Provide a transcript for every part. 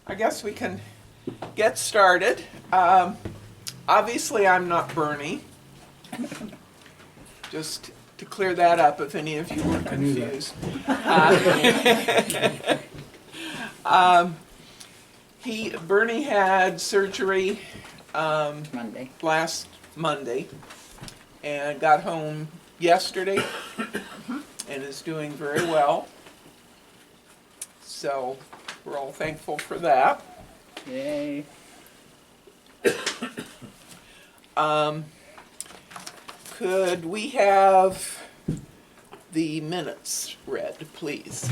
I guess we can get started. Obviously, I'm not Bernie. Just to clear that up if any of you were confused. Bernie had surgery last Monday and got home yesterday and is doing very well. So we're all thankful for that. Yay. Could we have the minutes read, please?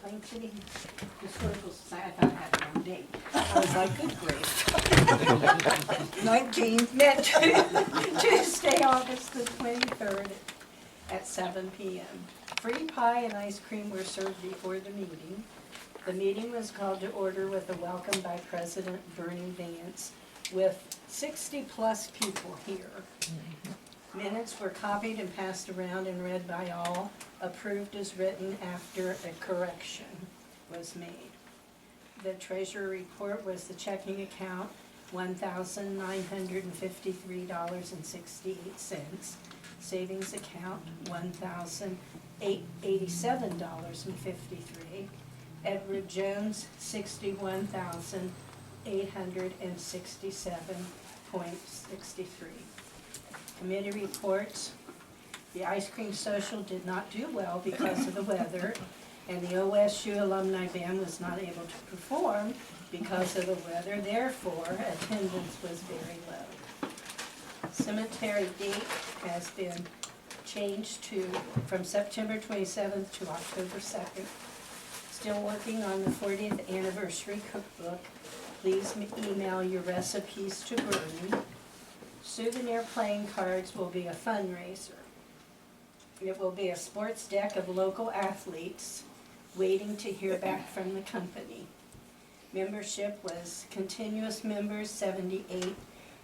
Plain City Historical Society, I thought I had the wrong date. I was like, good grief. 19th, Tuesday, August the 23rd at 7 p.m. Free pie and ice cream were served before the meeting. The meeting was called to order with a welcome by President Bernie Vance with 60-plus people here. Minutes were copied and passed around and read by all, approved as written after a correction was made. The treasurer report was the checking account, $1,953.68. Savings account, $1,087.53. Edward Jones, $61,867.63. Committee reports. The ice cream social did not do well because of the weather, and the OSU alumni band was not able to perform because of the weather. Therefore, attendance was very low. Cemetery date has been changed from September 27th to October 2nd. Still working on the 40th anniversary cookbook. Please email your recipes to Bernie. Souvenir playing cards will be a fundraiser. It will be a sports deck of local athletes waiting to hear back from the company. Membership was continuous members 78,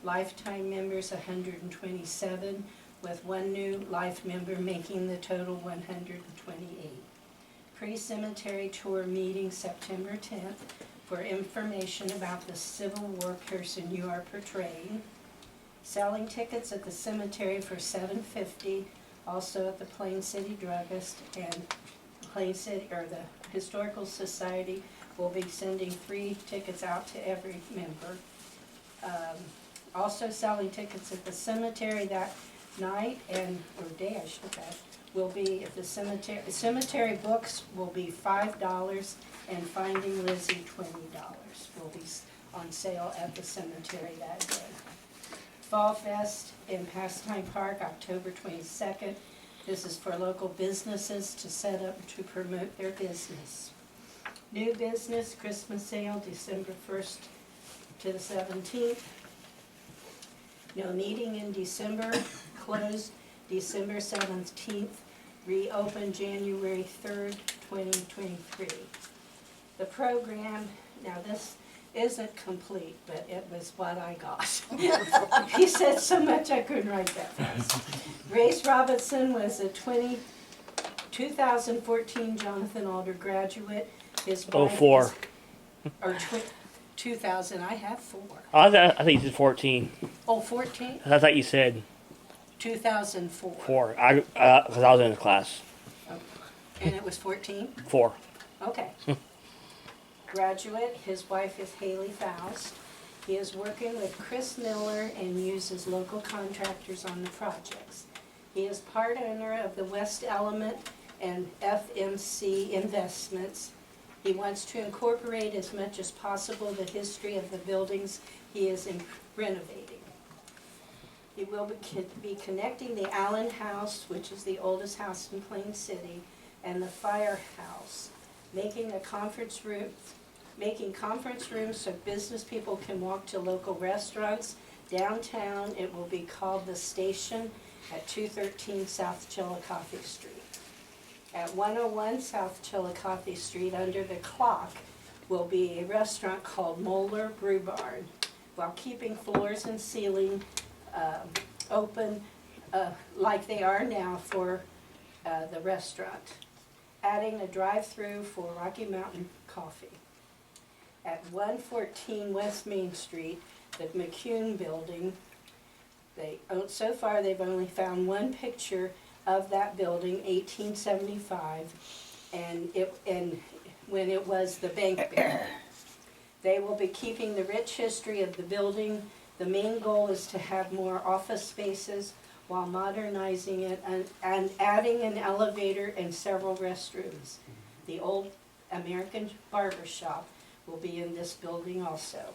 lifetime members 127, with one new life member making the total 128. Pre-cemetery tour meeting September 10th for information about the Civil War person you are portraying. Selling tickets at the cemetery for $7.50, also at the Plain City Druggist, and Plain City, or the Historical Society will be sending free tickets out to every member. Also selling tickets at the cemetery that night or day, I should have, will be at the cemetery. Cemetery books will be $5 and Finding Lizzie $20 will be on sale at the cemetery that day. Fall Fest in Pastime Park, October 22nd. This is for local businesses to set up to promote their business. New business, Christmas sale, December 1st to the 17th. No meeting in December, closed December 17th, reopened January 3rd, 2023. The program, now this isn't complete, but it was what I got. He said so much I couldn't write that fast. Grace Robinson was a 2014 Jonathan Alder graduate. His wife 04. Or 2000, I have 4. I think you said 14. Oh, 14? I thought you said 2004. 4. Because I was in the class. Oh. And it was 14? 4. Okay. Graduate, his wife is Haley Faust. He is working with Chris Miller and uses local contractors on the projects. He is part owner of the West Element and FMC Investments. He wants to incorporate as much as possible the history of the buildings he is renovating. He will be connecting the Allen House, which is the oldest house in Plain City, and the firehouse, making conference rooms so business people can walk to local restaurants. Downtown, it will be called The Station at 213 South Chillicothe Street. At 101 South Chillicothe Street, under the clock, will be a restaurant called Moeller Brew Barn, while keeping floors and ceiling open like they are now for the restaurant, adding a drive-through for Rocky Mountain Coffee. At 114 West Main Street, the McCune Building, so far they've only found one picture of that building, 1875, and when it was the bank building. They will be keeping the rich history of the building. The main goal is to have more office spaces while modernizing it and adding an elevator and several restrooms. The old American barber shop will be in this building also.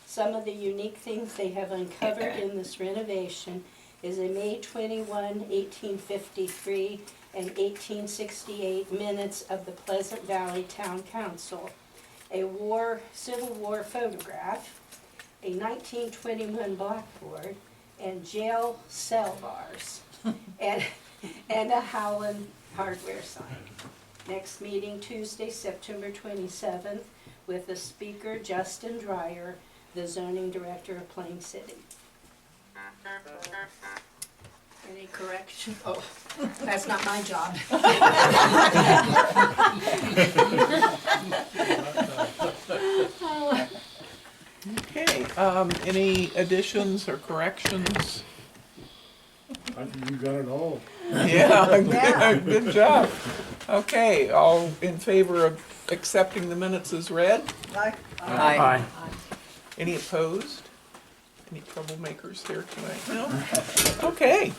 Some of the unique things they have uncovered in this renovation is a May 21, 1853 and 1868 minutes of the Pleasant Valley Town Council, a Civil War photograph, a 1921 blackboard, and jail cell bars, and a Howland hardware sign. Next meeting Tuesday, September 27th, with the speaker Justin Dreier, the zoning director of Plain City. Any correction? Oh, that's not my job. Okay, any additions or corrections? I think you got it all. Yeah, good job. Okay, all in favor of accepting the minutes as read? Aye. Any opposed? Any troublemakers here tonight? No? Okay.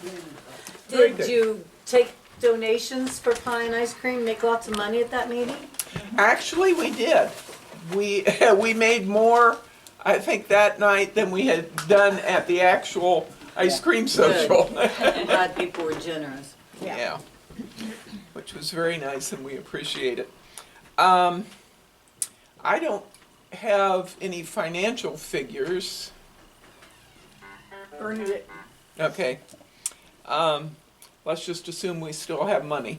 Very Did good. you take donations for pie and ice cream, make lots of money at that meeting? Actually, we did. We made more, I think, that night than we had done at the actual ice cream social. I'm glad people were generous. Yeah. Which was very nice and we appreciate it. I don't have any financial figures. Earned it. Okay. Let's just assume we still have money.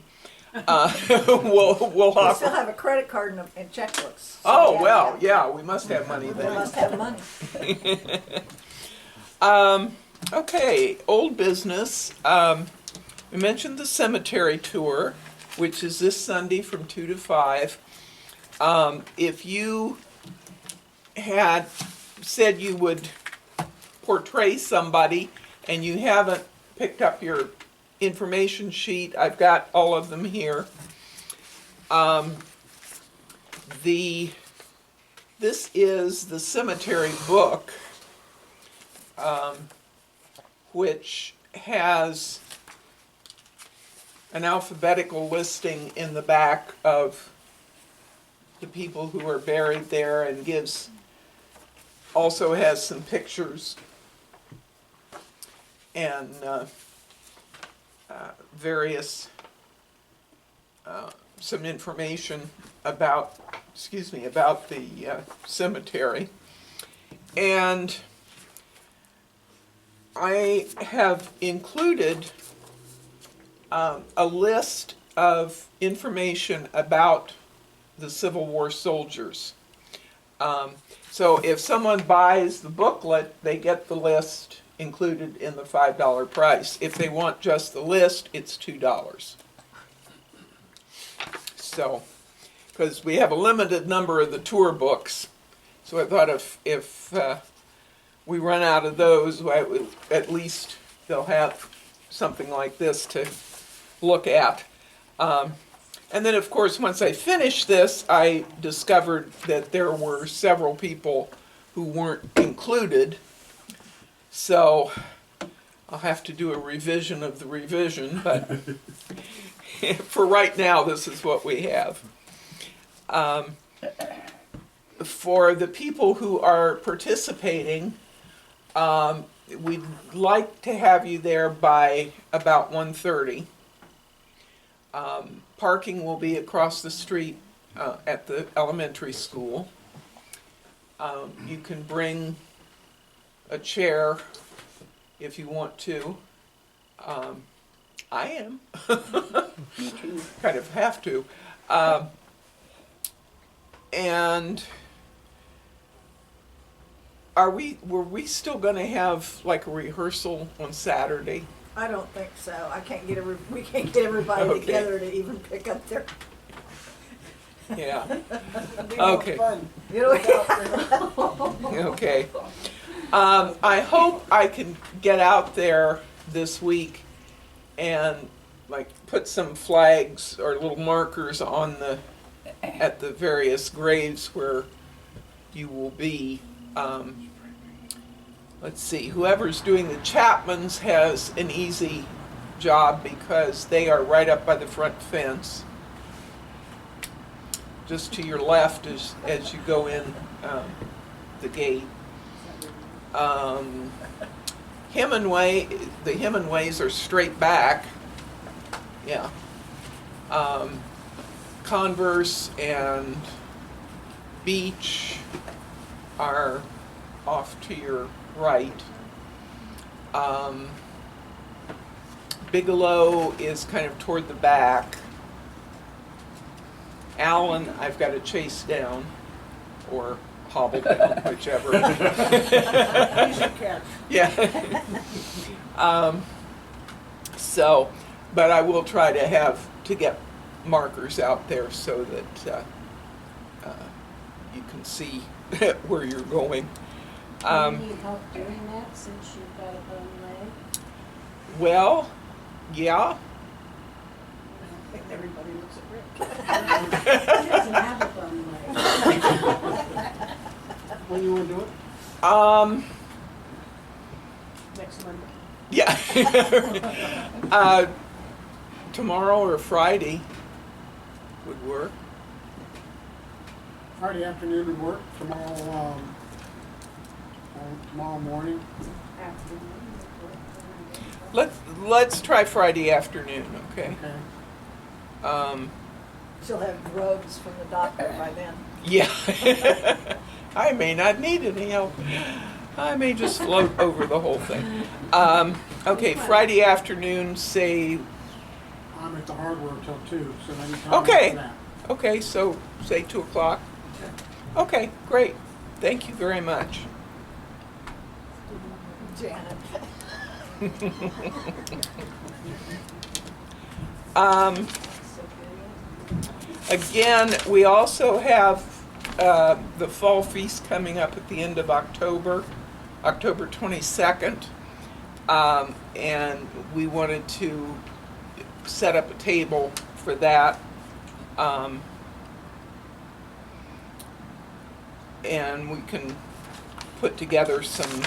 We'll We still offer. have a credit card and checkbooks. So Oh, well, yeah, we must have money We then. must have money. Okay, old business. We mentioned the cemetery tour, which is this Sunday from 2 to 5. If you had said you would portray somebody and you haven't picked up your information sheet, I've got all of them here. This is the cemetery book, which has an alphabetical listing in the back of the people who are buried there, and also has some pictures and various some information about the cemetery. And I have included a list of information about the Civil War soldiers. So if someone buys the booklet, they get the list included in the $5 price. If they want just the list, it's $2. So, because we have a limited number of the tour books, so I thought if we run out of those, at least they'll have something like this to look at. And then, of course, once I finished this, I discovered that there were several people who weren't included. So I'll have to do a revision of the revision, but for right now, this is what we have. For the people who are participating, we'd like to have you there by about 1:30. Parking will be across the street at the elementary school. You can bring a chair if you want to. I am. Kind of have to. And were we still going to have like a rehearsal on Saturday? I don't think so. I can't get we can't get everybody Okay. together to even pick up their, Yeah, It'd be more Okay. fun you know. without them. okay. I hope I can get out there this week and like put some flags or little markers on at the various graves where you will be. Let's see, whoever's doing the Chapmans has an easy job because they are right up by the front fence. Just to your left as you go in the gate. The Hemingways are straight back. Yeah. Converse and Beach are off to your right. Bigelow is kind of toward the back. Allen, I've got to chase down or hobble down, whichever. Use your catch. Yeah. But I will try to get markers out there so that you can see where you're going. Do you need help doing that since you've got a bum leg? Well, yeah. I think everybody looks at Rick. He doesn't have a bum leg. When you wanna do it? Next Monday. Yeah. Tomorrow or Friday would work. Friday afternoon would work, tomorrow morning. Let's try Friday afternoon, okay? Okay. She'll have robes from the doctor by then. Yeah. I may not need any help. I may just float over the whole thing. Okay, Friday afternoon, say, I'm at the hardware till 2, so anytime Okay. after that. okay, so say 2 o'clock. Okay, great. Thank you very much. Janet. Again, we also have the fall feast coming up at the end of October, October 22nd. And we wanted to set up a table for that. And we can put together some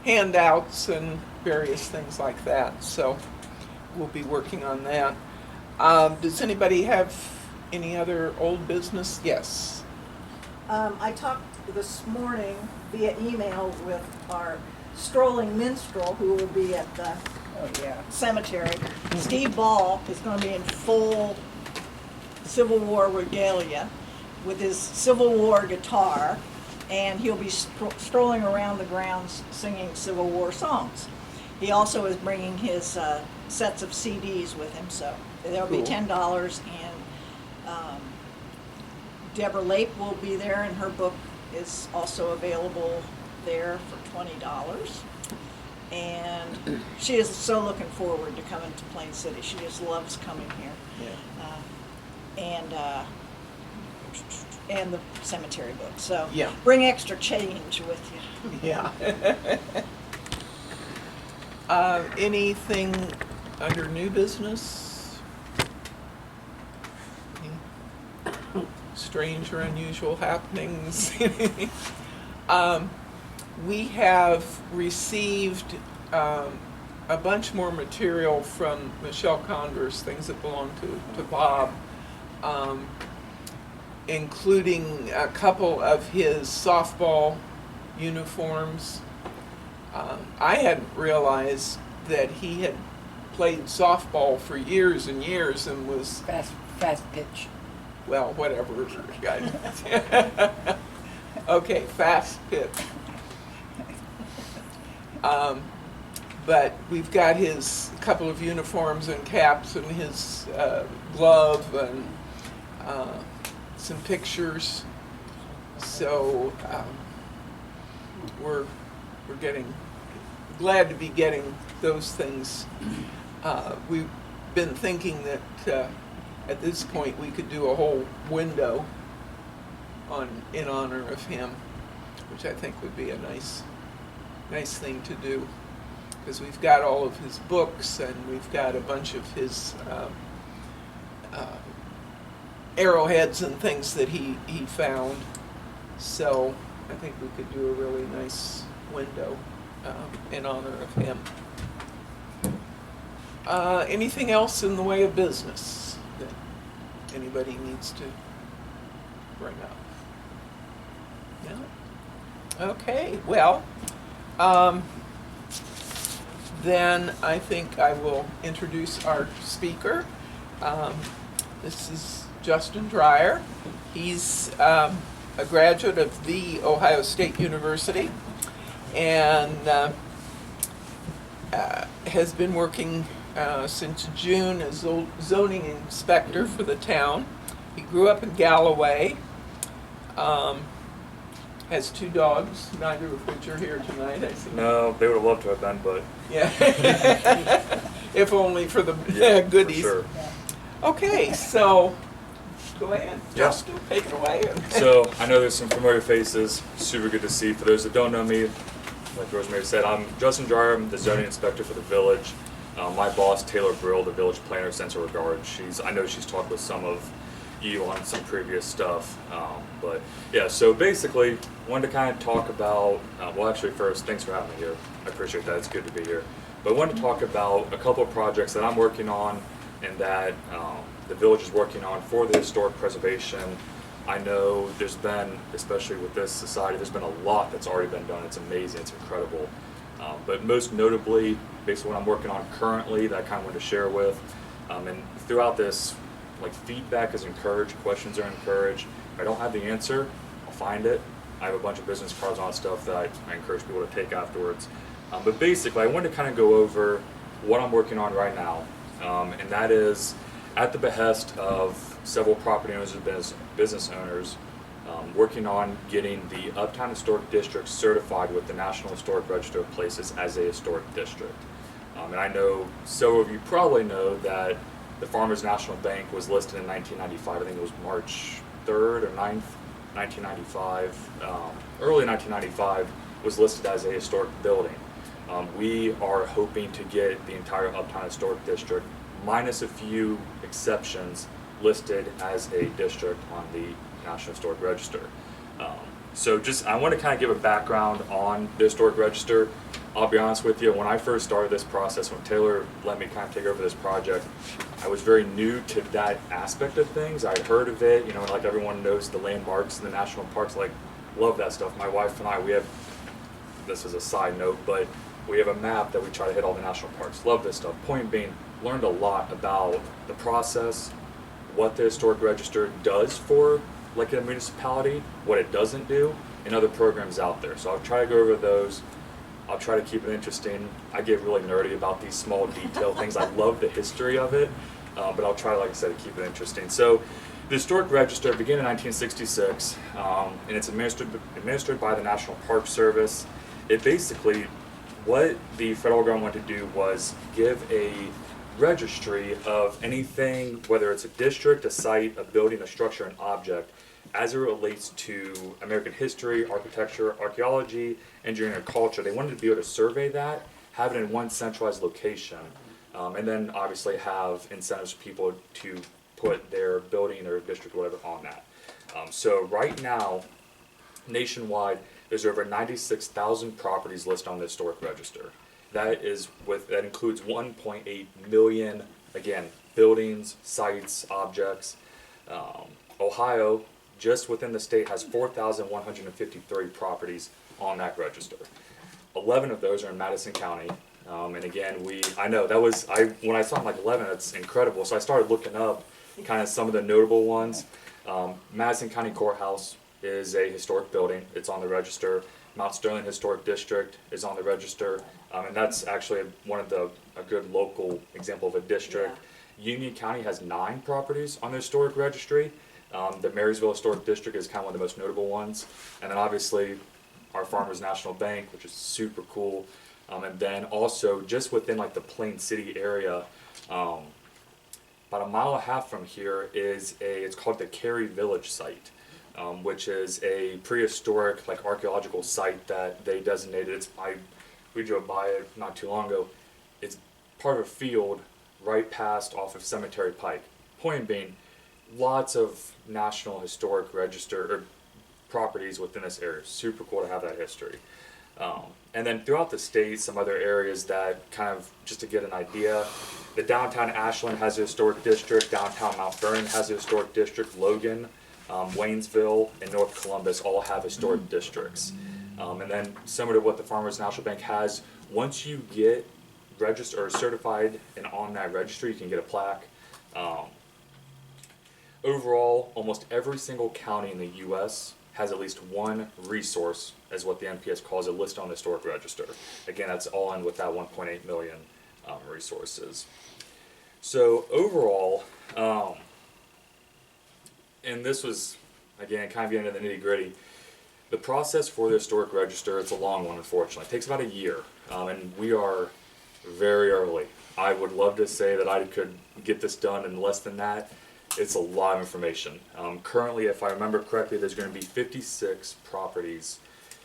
handouts and various things like that. So we'll be working on that. Does anybody have any other old business? Yes. I talked this morning via email with our strolling minstrel who will be at the cemetery. Steve Ball is going to be in full Civil War regalia with his Civil War guitar, and he'll be strolling around the grounds singing Civil War songs. He also is bringing his sets of CDs with him, so there'll be Cool. $10, and Deborah Lape will be there, and her book is also available there for $20. And she is so looking forward to coming to Plain City. She just loves coming here. Yeah. And the cemetery book. So Yeah. bring extra change with you. Yeah. Anything under new business? Any strange or unusual happenings? We have received a bunch more material from Michelle Converse, things that belong to Bob, including a couple of his softball uniforms. I hadn't realized that he had played softball for years and years and was, Fast pitch. well, whatever. Okay, fast pitch. But we've got his couple of uniforms and caps and his glove and some pictures. So we're getting glad to be getting those things. We've been thinking that at this point we could do a whole window in honor of him, which I think would be a nice thing to do, because we've got all of his books and we've got a bunch of his arrowheads and things that he found. So I think we could do a really nice window in honor of him. Anything else in the way of business that anybody needs to bring up? No? Okay, well, then I think I will introduce our speaker. This is Justin Dreier. He's a graduate of The Ohio State University and has been working since June as zoning inspector for the town. He grew up in Galloway, has 2 dogs, neither of which are here tonight, I see. No, they would have loved to have been, but Yeah. If only for the goodies. for sure. Okay, so go ahead, Yeah. Justin, take it away. So I know there's some familiar faces. Super good to see. For those that don't know me, like Rosemary said, I'm Justin Dreier. I'm the zoning inspector for the village. My boss, Taylor Brill, the village planner, sends her regards. I know she's talked with some of you on some previous stuff. But yeah, so basically, wanted to kind of talk about, well, actually first, thanks for having me here. I appreciate that. It's good to be here. But I wanted to talk about a couple of projects that I'm working on and that the village is working on for the historic preservation. I know there's been, especially with this society, there's been a lot that's already been done. It's amazing. It's incredible. But most notably, basically what I'm working on currently that I kind of wanted to share with, and throughout this, like, feedback is encouraged, questions are encouraged. If I don't have the answer, I'll find it. I have a bunch of business cards on stuff that I encourage people to take afterwards. But basically, I wanted to kind of go over what I'm working on right now, and that is at the behest of several property owners and business owners, working on getting the Uptown Historic District certified with the National Historic Register of Places as a historic district. And I know several of you probably know that the Farmers National Bank was listed in 1995. I think it was March 3rd or 9th, 1995. Early 1995 was listed as a historic building. We are hoping to get the entire Uptown Historic District, minus a few exceptions, listed as a district on the National Historic Register. So I want to kind of give a background on the Historic Register. I'll be honest with you, when I first started this process, when Taylor let me kind of take over this project, I was very new to that aspect of things. I'd heard of it, you know, like everyone knows the landmarks and the national parks, like, love that stuff. My wife and I, we have, this is a side note, but we have a map that we try to hit all the national parks. Love this stuff. Point being, learned a lot about the process, what the Historic Register does for like a municipality, what it doesn't do, and other programs out there. So I'll try to go over those. I'll try to keep it interesting. I get really nerdy about these small detail things. I love the history of it, but I'll try, like I said, to keep it interesting. So the Historic Register began in 1966, and it's administered by the National Park Service. It basically, what the federal government wanted to do was give a registry of anything, whether it's a district, a site, a building, a structure, an object, as it relates to American history, architecture, archaeology, engineering, and culture. They wanted to be able to survey that, have it in one centralized location, and then obviously have incentives for people to put their building or district or whatever on that. So right now, nationwide, there's over 96,000 properties listed on the Historic Register. That includes 1.8 million, again, buildings, sites, objects. Ohio, just within the state, has 4,153 properties on that register. 11 of those are in Madison County. And again, I know that was, when I saw like 11, it's incredible. So I started looking up kind of some of the notable ones. Madison County Courthouse is a historic building. It's on the register. Mount Sterling Historic District is on the register. And that's actually a good local example of a district. Yeah. Union County has 9 properties on the historic registry. The Marysville Historic District is kind of one of the most notable ones. And then obviously our Farmers National Bank, which is super cool. And then also just within like the Plain City area, about a mile and a half from here is it's called the Cary Village site, which is a prehistoric like archaeological site that they designated. We drove by it not too long ago. It's part of a field right past off of Cemetery Pike. Point being, lots of National Historic Register or properties within this area. Super cool to have that history. And then throughout the state, some other areas that kind of, just to get an idea, the downtown Ashland has a historic district, downtown Mount Vernon has a historic district, Logan, Waynesville, and North Columbus all have historic districts. And then similar to what the Farmers National Bank has, once you get registered or certified and on that registry, you can get a plaque. Overall, almost every single county in the U.S. has at least one resource, as what the NPS calls it, listed on the historic register. Again, that's all in with that 1.8 million resources. So overall, and this was, again, kind of getting into the nitty gritty, the process for the historic register, it's a long one, unfortunately. It takes about a year, and we are very early. I would love to say that I could get this done in less than that. It's a lot of information. Currently, if I remember correctly, there's going to be 56 properties,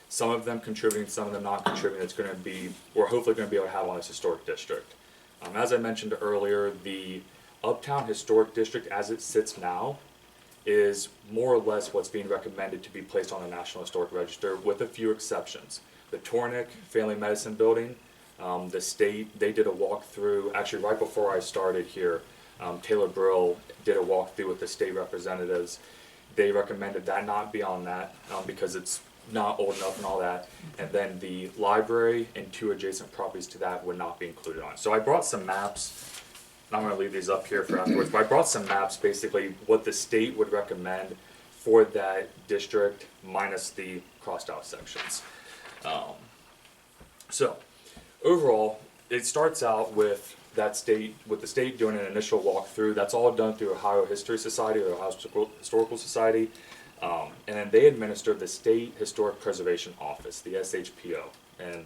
some of them contributing, some of them not contributing. It's going to be, we're hopefully going to be able to have on this historic district. As I mentioned earlier, the Uptown Historic District as it sits now is more or less what's being recommended to be placed on the National Historic Register, with a few exceptions. The Tornick Family Medicine Building, the state, they did a walkthrough, actually right before I started here. Taylor Brill did a walkthrough with the state representatives. They recommended that not be on that because it's not old enough and all that. And then the library and two adjacent properties to that would not be included on it. So I brought some maps. I'm going to leave these up here for afterwards, but I brought some maps, basically what the state would recommend for that district minus the crossed out sections. So overall, it starts out with the state doing an initial walkthrough. That's all done through Ohio History Society or Ohio Historical Society. And then they administer the State Historic Preservation Office, the SHPO. And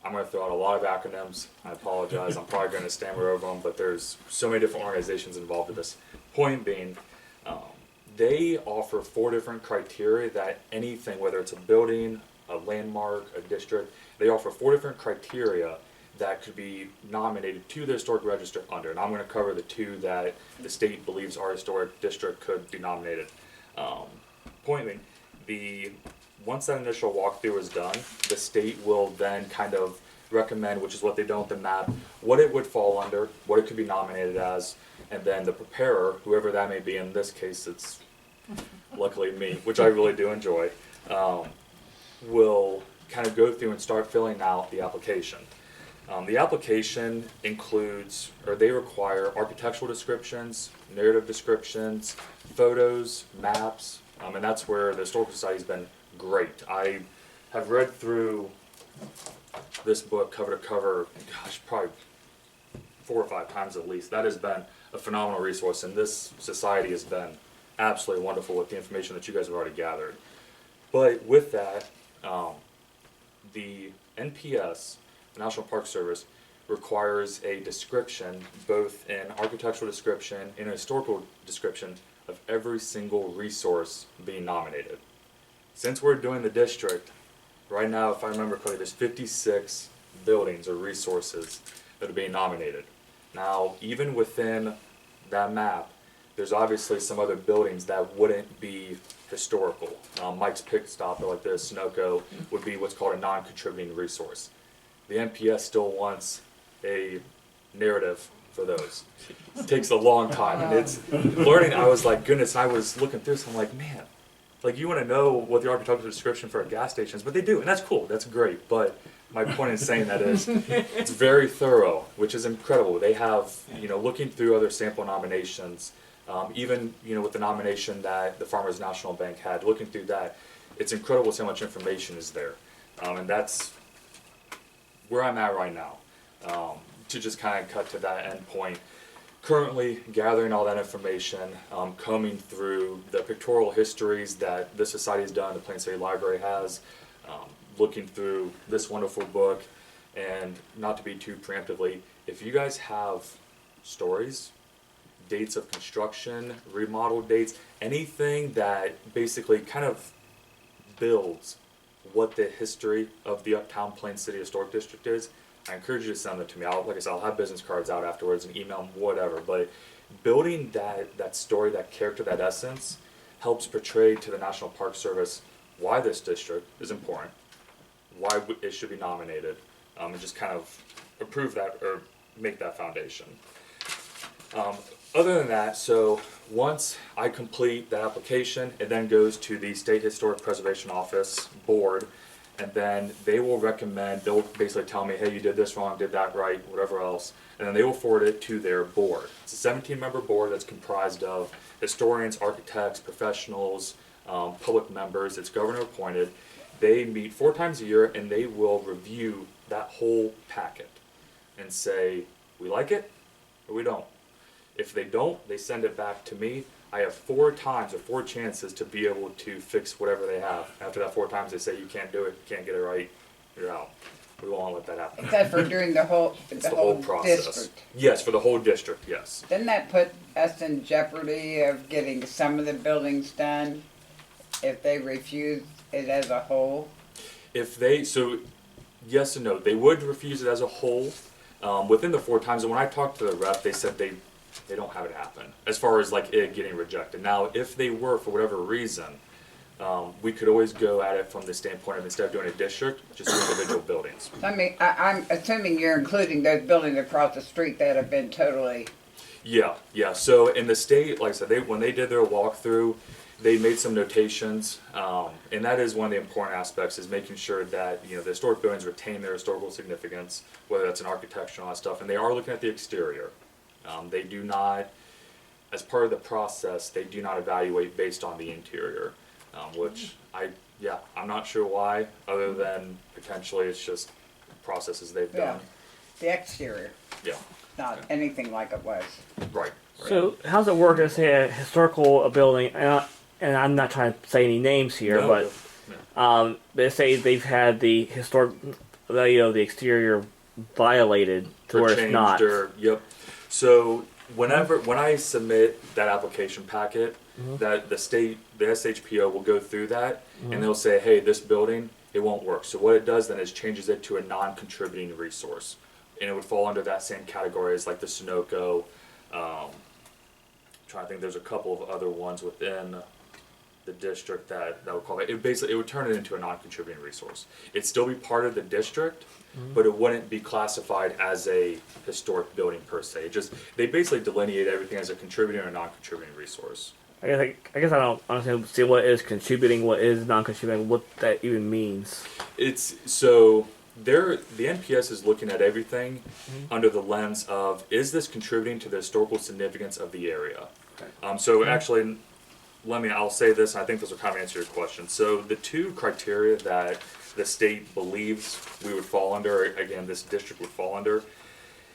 I'm going to throw out a lot of acronyms. I apologize. I'm probably going to stammer over them, but there's so many different organizations involved in this. Point being, they offer 4 different criteria that anything, whether it's a building, a landmark, a district, they offer 4 different criteria that could be nominated to the historic register under. And I'm going to cover the 2 that the state believes our historic district could be nominated. Point being, once that initial walkthrough is done, the state will then kind of recommend, which is what they've done with the map, what it would fall under, what it could be nominated as, and then the preparer, whoever that may be, in this case it's luckily me, which I really do enjoy, will kind of go through and start filling out the application. The application includes, or they require, architectural descriptions, narrative descriptions, photos, maps, and that's where the Historical Society's been great. I have read through this book cover to cover, gosh, probably 4 or 5 times at least. That has been a phenomenal resource, and this society has been absolutely wonderful with the information that you guys have already gathered. But with that, the NPS, the National Park Service, requires a description, both an architectural description and a historical description of every single resource being nominated. Since we're doing the district, right now, if I remember correctly, there's 56 buildings or resources that are being nominated. Now, even within that map, there's obviously some other buildings that wouldn't be historical. Mike's Pit Stop, or like the Sunoco, would be what's called a non-contributing resource. The NPS still wants a narrative for those. It takes a long time, and it's learning. I was like, goodness, and I was looking through this, I'm like, man, like you want to know what the architectural description for a gas station is, but they do, and that's cool, that's great. But my point in saying that is, it's very thorough, which is incredible. They have, looking through other sample nominations, even, with the nomination that the Farmers National Bank had, looking through that, it's incredible how much information is there. And that's where I'm at right now. To just kind of cut to that end point, currently gathering all that information, combing through the pictorial histories that the society has done, the Plain City Library has, looking through this wonderful book, And not to be too preemptively, if you guys have stories, dates of construction, remodel dates, anything that basically kind of builds what the history of the Uptown Plain City Historic District is, I encourage you to send them to me. Like I said, I'll have business cards out afterwards and email them, whatever. But building that story, that character, that essence, helps portray to the National Park Service why this district is important, why it should be nominated, and just kind of approve that or make that foundation. Other than that, so once I complete that application, it then goes to the State Historic Preservation Office board, and then they will recommend, they'll basically tell me, hey, you did this wrong, did that right, whatever else, and then they will forward it to their board. It's a 17-member board that's comprised of historians, architects, professionals, public members. It's governor appointed. They meet 4 times a year, and they will review that whole packet and say, we like it or we don't. If they don't, they send it back to me. I have 4 times or 4 chances to be able to fix whatever they have. After that 4 times, they say you can't do it, you can't get it right, you're out. We won't let that happen. Is that for doing the whole, It's the whole process. district? Yes, for the whole district, yes. Doesn't that put us in jeopardy of getting some of the buildings done if they refuse it as a whole? If they, so yes and no, they would refuse it as a whole within the 4 times. And when I talked to the rep, they said they don't have it happen as far as like it getting rejected. Now, if they were for whatever reason, we could always go at it from the standpoint of instead of doing a district, just individual buildings. I mean, I'm assuming you're including those buildings across the street that have been totally, Yeah. So in the state, like I said, when they did their walkthrough, they made some notations, and that is one of the important aspects, is making sure that the historic buildings retain their historical significance, whether that's an architecture and all that stuff. And they are looking at the exterior. They do not, as part of the process, they do not evaluate based on the interior, which I'm not sure why, other than potentially it's just processes they've yeah, done. the exterior, Yeah. not anything like it was. Right. So how's it work? Let's say a historical building, and I'm not trying to say any names here, No, but no. let's say they've had the historic, the exterior violated to Or where it's changed not. Yep. So when I submit that application packet, that the SHPO will go through that, and they'll say, hey, this building, it won't work. So what it does then is changes it to a non-contributing resource, and it would fall under that same category as like the Sunoco. Trying to think, there's a couple of other ones within the district that would call it. It would turn it into a non-contributing resource. It'd still be part of the district, but it wouldn't be classified as a historic building per se. They basically delineate everything as a contributing or non-contributing resource. I guess I don't understand. See what is contributing, what is non-contributing, what that even means. It's so the NPS is looking at everything under the lens of, is this contributing to the historical significance of the area? So actually, I'll say this, and I think this will kind of answer your question. So the 2 criteria that the state believes we would fall under, again, this district would fall under,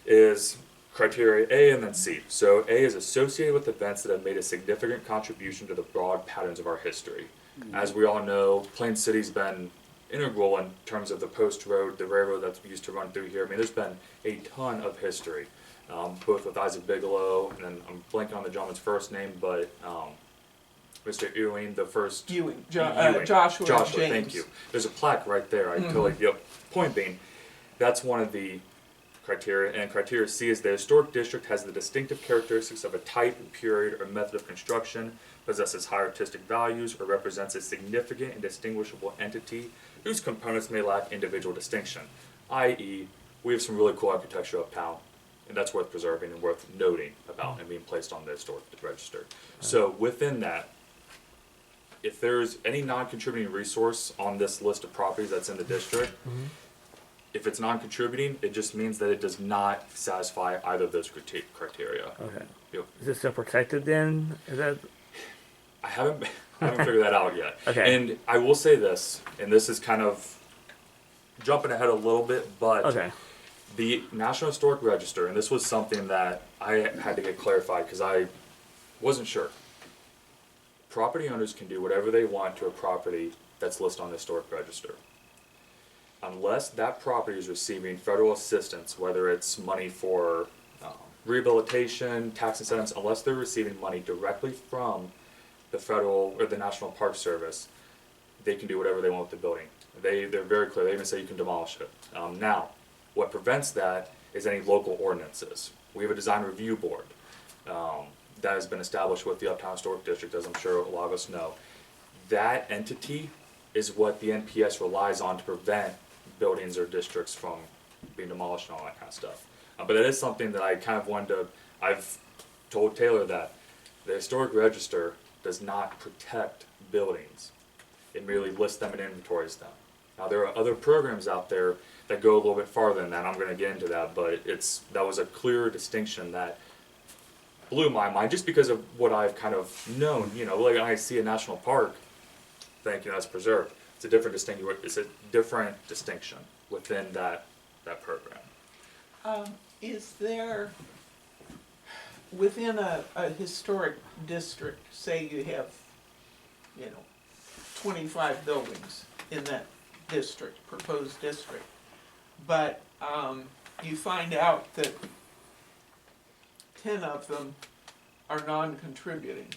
is criteria A and then C. So A is associated with events that have made a significant contribution to the broad patterns of our history. As we all know, Plain City's been integral in terms of the post road, the railroad that's used to run through here. I mean, there's been a ton of history, both with Isaac Bigelow, and then I'm blanking on the gentleman's first name, but Mr. Ewing, the first Ewing, Ewing. Joshua James. Thank you. There's a plaque right there. I totally. Yep. Point being, that's one of the criteria. And criteria C is the historic district has the distinctive characteristics of a type, period, or method of construction, possesses high artistic values, or represents a significant and distinguishable entity whose components may lack individual distinction. I.e., we have some really cool architecture uptown, and that's worth preserving and worth noting about and being placed on the historic register. So within that, if there's any non-contributing resource on this list of properties that's in the district, if it's non-contributing, it just means that it does not satisfy either of those criteria. Okay. Yep. Is it still protected then? Is that I haven't figured that out yet. Okay. And I will say this, and this is kind of jumping ahead a little bit, but okay? the National Historic Register, and this was something that I had to get clarified because I wasn't sure. Property owners can do whatever they want to a property that's listed on the Historic Register. unless that property is receiving federal assistance, whether it's money for rehabilitation, tax incentives, unless they're receiving money directly from the federal or the National Park Service, they can do whatever they want with the building. They're very clear. They even say you can demolish it. Now, what prevents that is any local ordinances. We have a design review board that has been established with the Uptown Historic District, as I'm sure a lot of us know. That entity is what the NPS relies on to prevent buildings or districts from being demolished and all that kind of stuff. But that is something that I kind of wanted to, I've told Taylor that the Historic Register does not protect buildings. It merely lists them and inventories them. Now there are other programs out there that go a little bit farther than that. I'm going to get into that, but that was a clear distinction that blew my mind just because of what I've kind of known. You know, like I see a national park, thinking that's preserved. It's a different distinction. It's a different distinction within that program. Is there, within a historic district, say you have, 25 buildings in that district, proposed district, but you find out that 10 of them are non-contributing.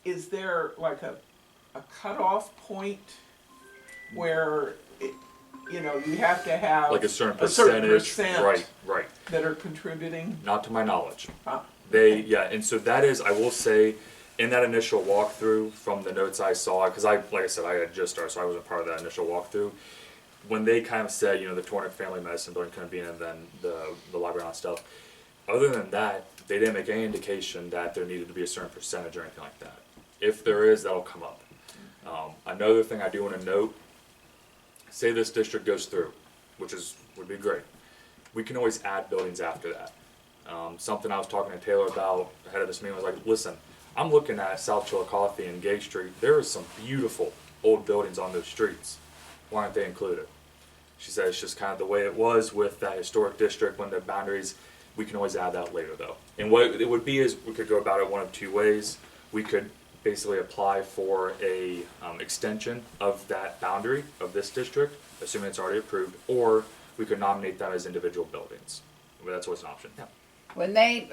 Is there like a cutoff point where you have to have Like a certain percent right. that are contributing? Not to my knowledge. Huh. And so that is, I will say, in that initial walkthrough, from the notes I saw, because like I said, I had just started, so I wasn't part of that initial walkthrough. When they kind of said, the 200 family medicine building couldn't be in, and then the library and stuff, other than that, they didn't make any indication that there needed to be a certain percentage or anything like that. If there is, that'll come up. Another thing I do want to note, say this district goes through, which would be great. We can always add buildings after that. Something I was talking to Taylor about ahead of this meeting was like, listen, I'm looking at South Chillicothe and Gay Street. There are some beautiful old buildings on those streets. Why aren't they included? She said it's just kind of the way it was with that historic district when the boundaries, we can always add that later though. And what it would be is we could go about it one of two ways. We could basically apply for a extension of that boundary of this district, assuming it's already approved, or we could nominate them as individual buildings. But that's always an option. Yeah. When they,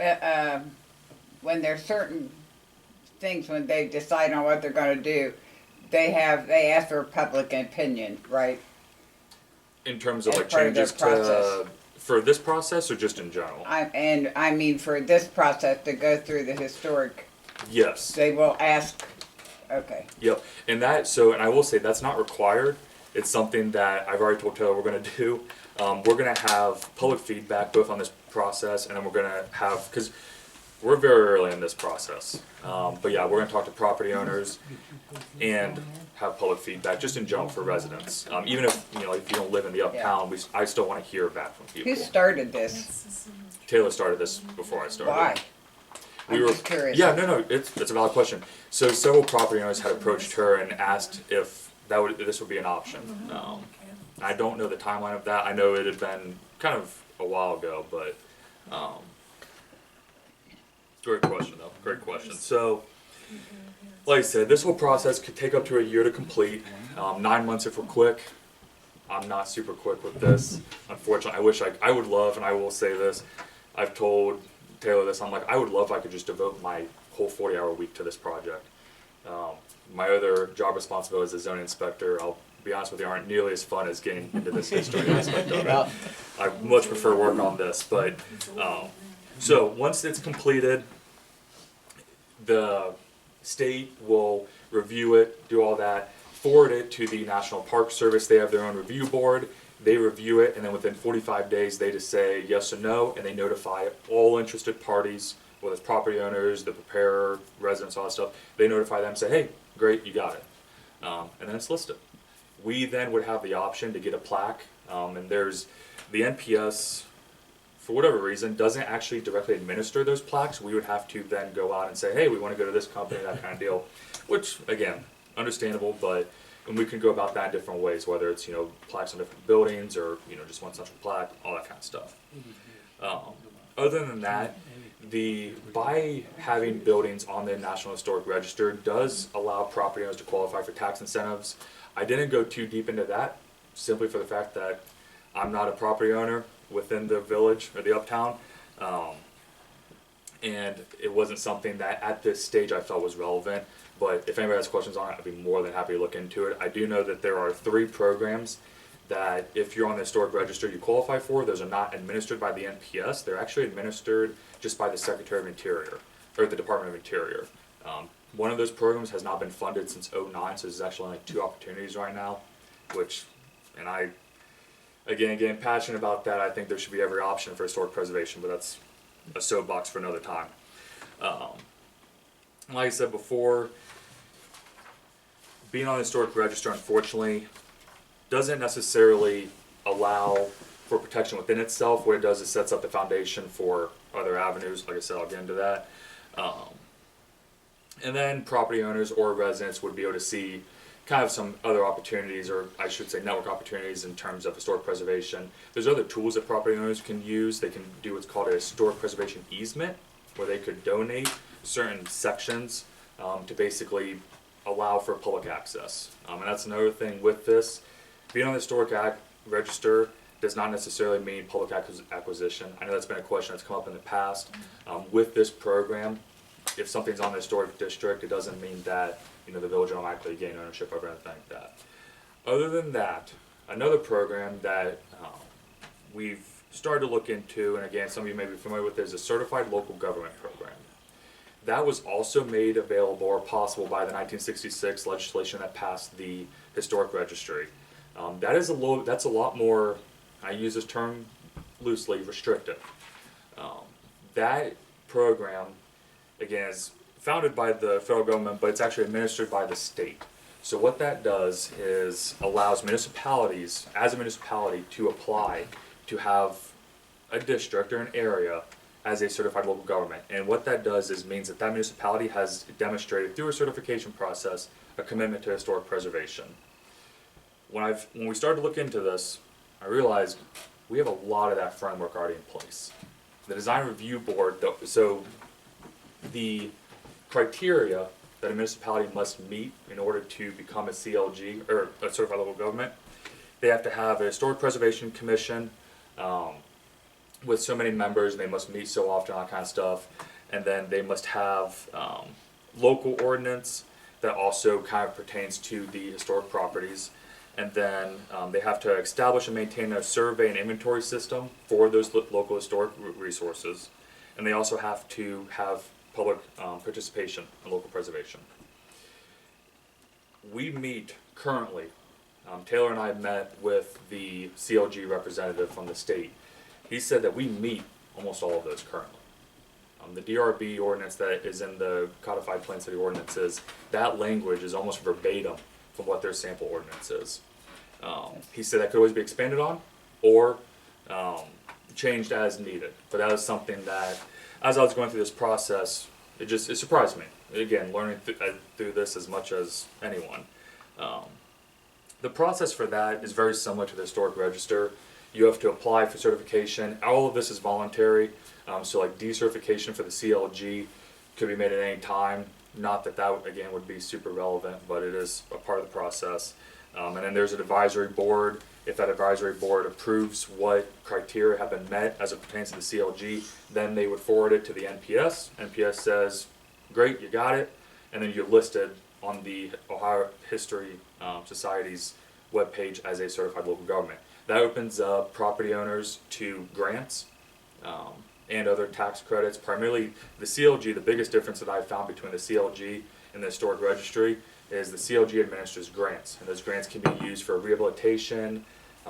when there's certain things, when they decide on what they're gonna do, they ask for public opinion, right? In terms of As like part of their changes process. for this process or just in general? I mean for this process to go through the historic, Yes. they will ask, okay. Yep. And I will say that's not required. It's something that I've already told Taylor we're going to do. We're going to have public feedback both on this process, and then we're going to have, because we're very early in this process. But yeah, we're going to talk to property owners and have public feedback just in general for residents. Even if, if you don't live in the uptown, I still want to hear back from people. Who started this? Taylor started this before I started. Why? We I'm were just curious. Yeah, no, it's a valid question. So several property owners had approached her and asked if this would be an option. I don't know the timeline of that. I know it had been kind of a while ago, but great question though. Great question. So, like I said, this whole process could take up to a year to complete. 9 months if we're quick. I'm not super quick with this, unfortunately. I wish I would love, and I will say this. I've told Taylor this. I'm like, I would love if I could just devote my whole 40-hour week to this project. My other job responsibilities as zoning inspector, I'll be honest with you, aren't nearly as fun as getting into this history aspect of it. I much prefer work on this, but so once it's completed, the state will review it, do all that, forward it to the National Park Service. They have their own review board. They review it, and then within 45 days, they just say yes or no, and they notify all interested parties, whether it's property owners, the preparer, residents, all that stuff. They notify them, say, hey, great, you got it. And then it's listed. We then would have the option to get a plaque, and there's the NPS, for whatever reason, doesn't actually directly administer those plaques. We would have to then go out and say, hey, we want to go to this company, that kind of deal, which, again, understandable, but and we can go about that in different ways, whether it's, plaques on different buildings or, just one central plaque, all that kind of stuff. Other than that, by having buildings on the National Historic Register does allow property owners to qualify for tax incentives. I didn't go too deep into that, simply for the fact that I'm not a property owner within the village or the uptown. And it wasn't something that at this stage I felt was relevant. But if anybody has questions on it, I'd be more than happy to look into it. I do know that there are 3 programs that if you're on the historic register you qualify for. Those are not administered by the NPS. They're actually administered just by the Secretary of Interior, or the Department of Interior. One of those programs has not been funded since '09, so there's actually only 2 opportunities right now, which, and I, again, getting passionate about that, I think there should be every option for historic preservation, but that's a soapbox for another time. Like I said before, being on the historic register, unfortunately, doesn't necessarily allow for protection within itself. What it does is sets up the foundation for other avenues. Like I said, I'll get into that. And then property owners or residents would be able to see kind of some other opportunities, or I should say network opportunities in terms of historic preservation. There's other tools that property owners can use. They can do what's called a historic preservation easement, where they could donate certain sections to basically allow for public access. And that's another thing with this. Being on the historic register does not necessarily mean public acquisition. I know that's been a question that's come up in the past. With this program, if something's on the historic district, it doesn't mean that the village automatically gain ownership over anything like that. Other than that, another program that we've started to look into, and again, some of you may be familiar with, is a certified local government program. That was also made available or possible by the 1966 legislation that passed the historic registry. That's a lot more, I use this term loosely, restrictive. That program, again, is founded by the federal government, but it's actually administered by the state. So what that does is allows municipalities, as a municipality, to apply to have a district or an area as a certified local government. And what that does is means that municipality has demonstrated through a certification process a commitment to historic preservation. When we started to look into this, I realized we have a lot of that framework already in place. The design review board, so the criteria that a municipality must meet in order to become a CLG, or a certified local government, they have to have a historic preservation commission with so many members, and they must meet so often, all that kind of stuff. And then they must have local ordinance that also kind of pertains to the historic properties. And then they have to establish and maintain a survey and inventory system for those local historic resources. And they also have to have public participation in local preservation. We meet currently, Taylor and I met with the CLG representative from the state. He said that we meet almost all of those currently. The DRB ordinance that is in the codified Plain City ordinances, that language is almost verbatim from what their sample ordinance is. He said that could always be expanded on or changed as needed. But that was something that, as I was going through this process, it surprised me. Again, learning through this as much as anyone. The process for that is very similar to the historic register. You have to apply for certification. All of this is voluntary. So like decertification for the CLG could be made at any time. Not that again would be super relevant, but it is a part of the process. And then there's an advisory board. If that advisory board approves what criteria have been met as it pertains to the CLG, then they would forward it to the NPS. NPS says, great, you got it. And then you're listed on the Ohio History Society's webpage as a certified local government. That opens up property owners to grants and other tax credits. Primarily the CLG, the biggest difference that I've found between the CLG and the historic registry is the CLG administers grants, and those grants can be used for rehabilitation,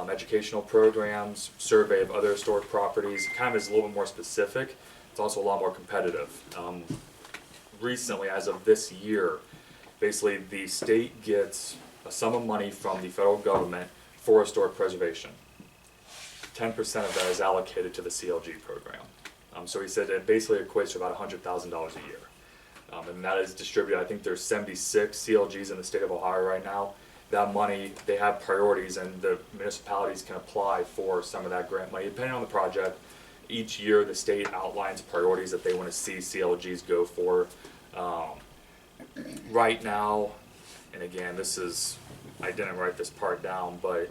educational programs, survey of other historic properties. It kind of is a little bit more specific. It's also a lot more competitive. Recently, as of this year, basically the state gets a sum of money from the federal government for historic preservation. 10% of that is allocated to the CLG program. So he said it basically equates to about $100,000 a year. And that is distributed. I think there's 76 CLGs in the state of Ohio right now. That money, they have priorities, and the municipalities can apply for some of that grant money depending on the project. Each year the state outlines priorities that they want to see CLGs go for. Right now, and again, this is I didn't write this part down, but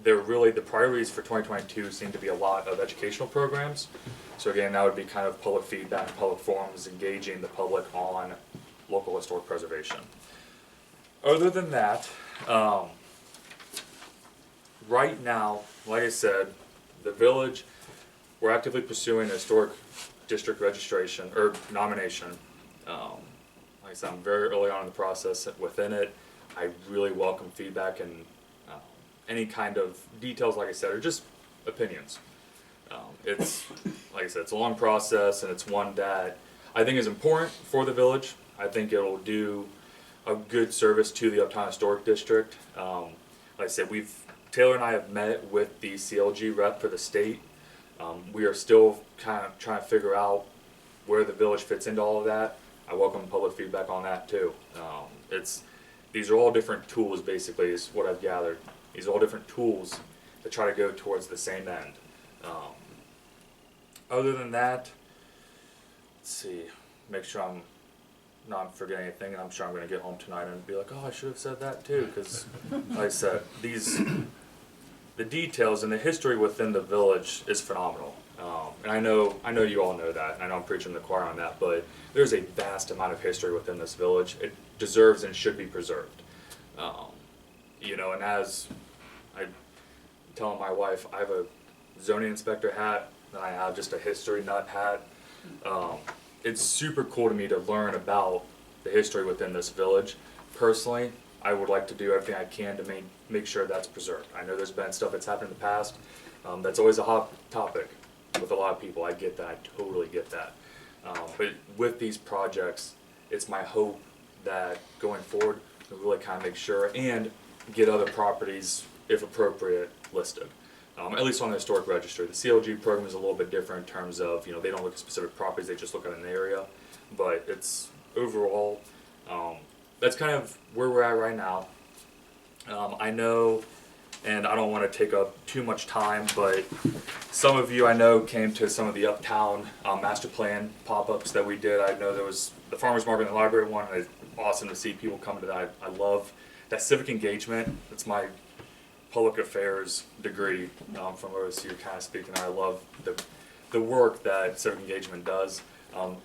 they're really, the priorities for 2022 seem to be a lot of educational programs. So again, that would be kind of public feedback, public forums, engaging the public on local historic preservation. Other than that, right now, like I said, the village, we're actively pursuing a historic district registration or nomination. Like I said, I'm very early on in the process within it. I really welcome feedback and any kind of details, like I said, are just opinions. It's, like I said, it's a long process, and it's one that I think is important for the village. I think it'll do a good service to the Uptown Historic District. Like I said, Taylor and I have met with the CLG rep for the state. We are still kind of trying to figure out where the village fits into all of that. I welcome public feedback on that too. These are all different tools, basically, is what I've gathered. These are all different tools to try to go towards the same end. Other than that, let's see, make sure I'm not forgetting anything, and I'm sure I'm going to get home tonight and be like, oh, I should have said that too, because, like I said, the details and the history within the village is phenomenal. And I know you all know that, and I know I'm preaching to the choir on that, but there's a vast amount of history within this village. It deserves and should be preserved. And as I'm telling my wife, I have a zoning inspector hat, and I have just a history nut hat. It's super cool to me to learn about the history within this village. Personally, I would like to do everything I can to make sure that's preserved. I know there's been stuff that's happened in the past. That's always a hot topic with a lot of people. I get that. I totally get that. But with these projects, it's my hope that going forward, we'll really kind of make sure and get other properties, if appropriate, listed. At least on the historic registry. The CLG program is a little bit different in terms of, they don't look at specific properties, they just look at an area. But it's overall, that's kind of where we're at right now. I know, and I don't want to take up too much time, but some of you I know came to some of the Uptown master plan pop-ups that we did. I know there was the farmers market and the library one, and it's awesome to see people come to that. I love that civic engagement. It's my public affairs degree from OSU kind of speaking. I love the work that civic engagement does.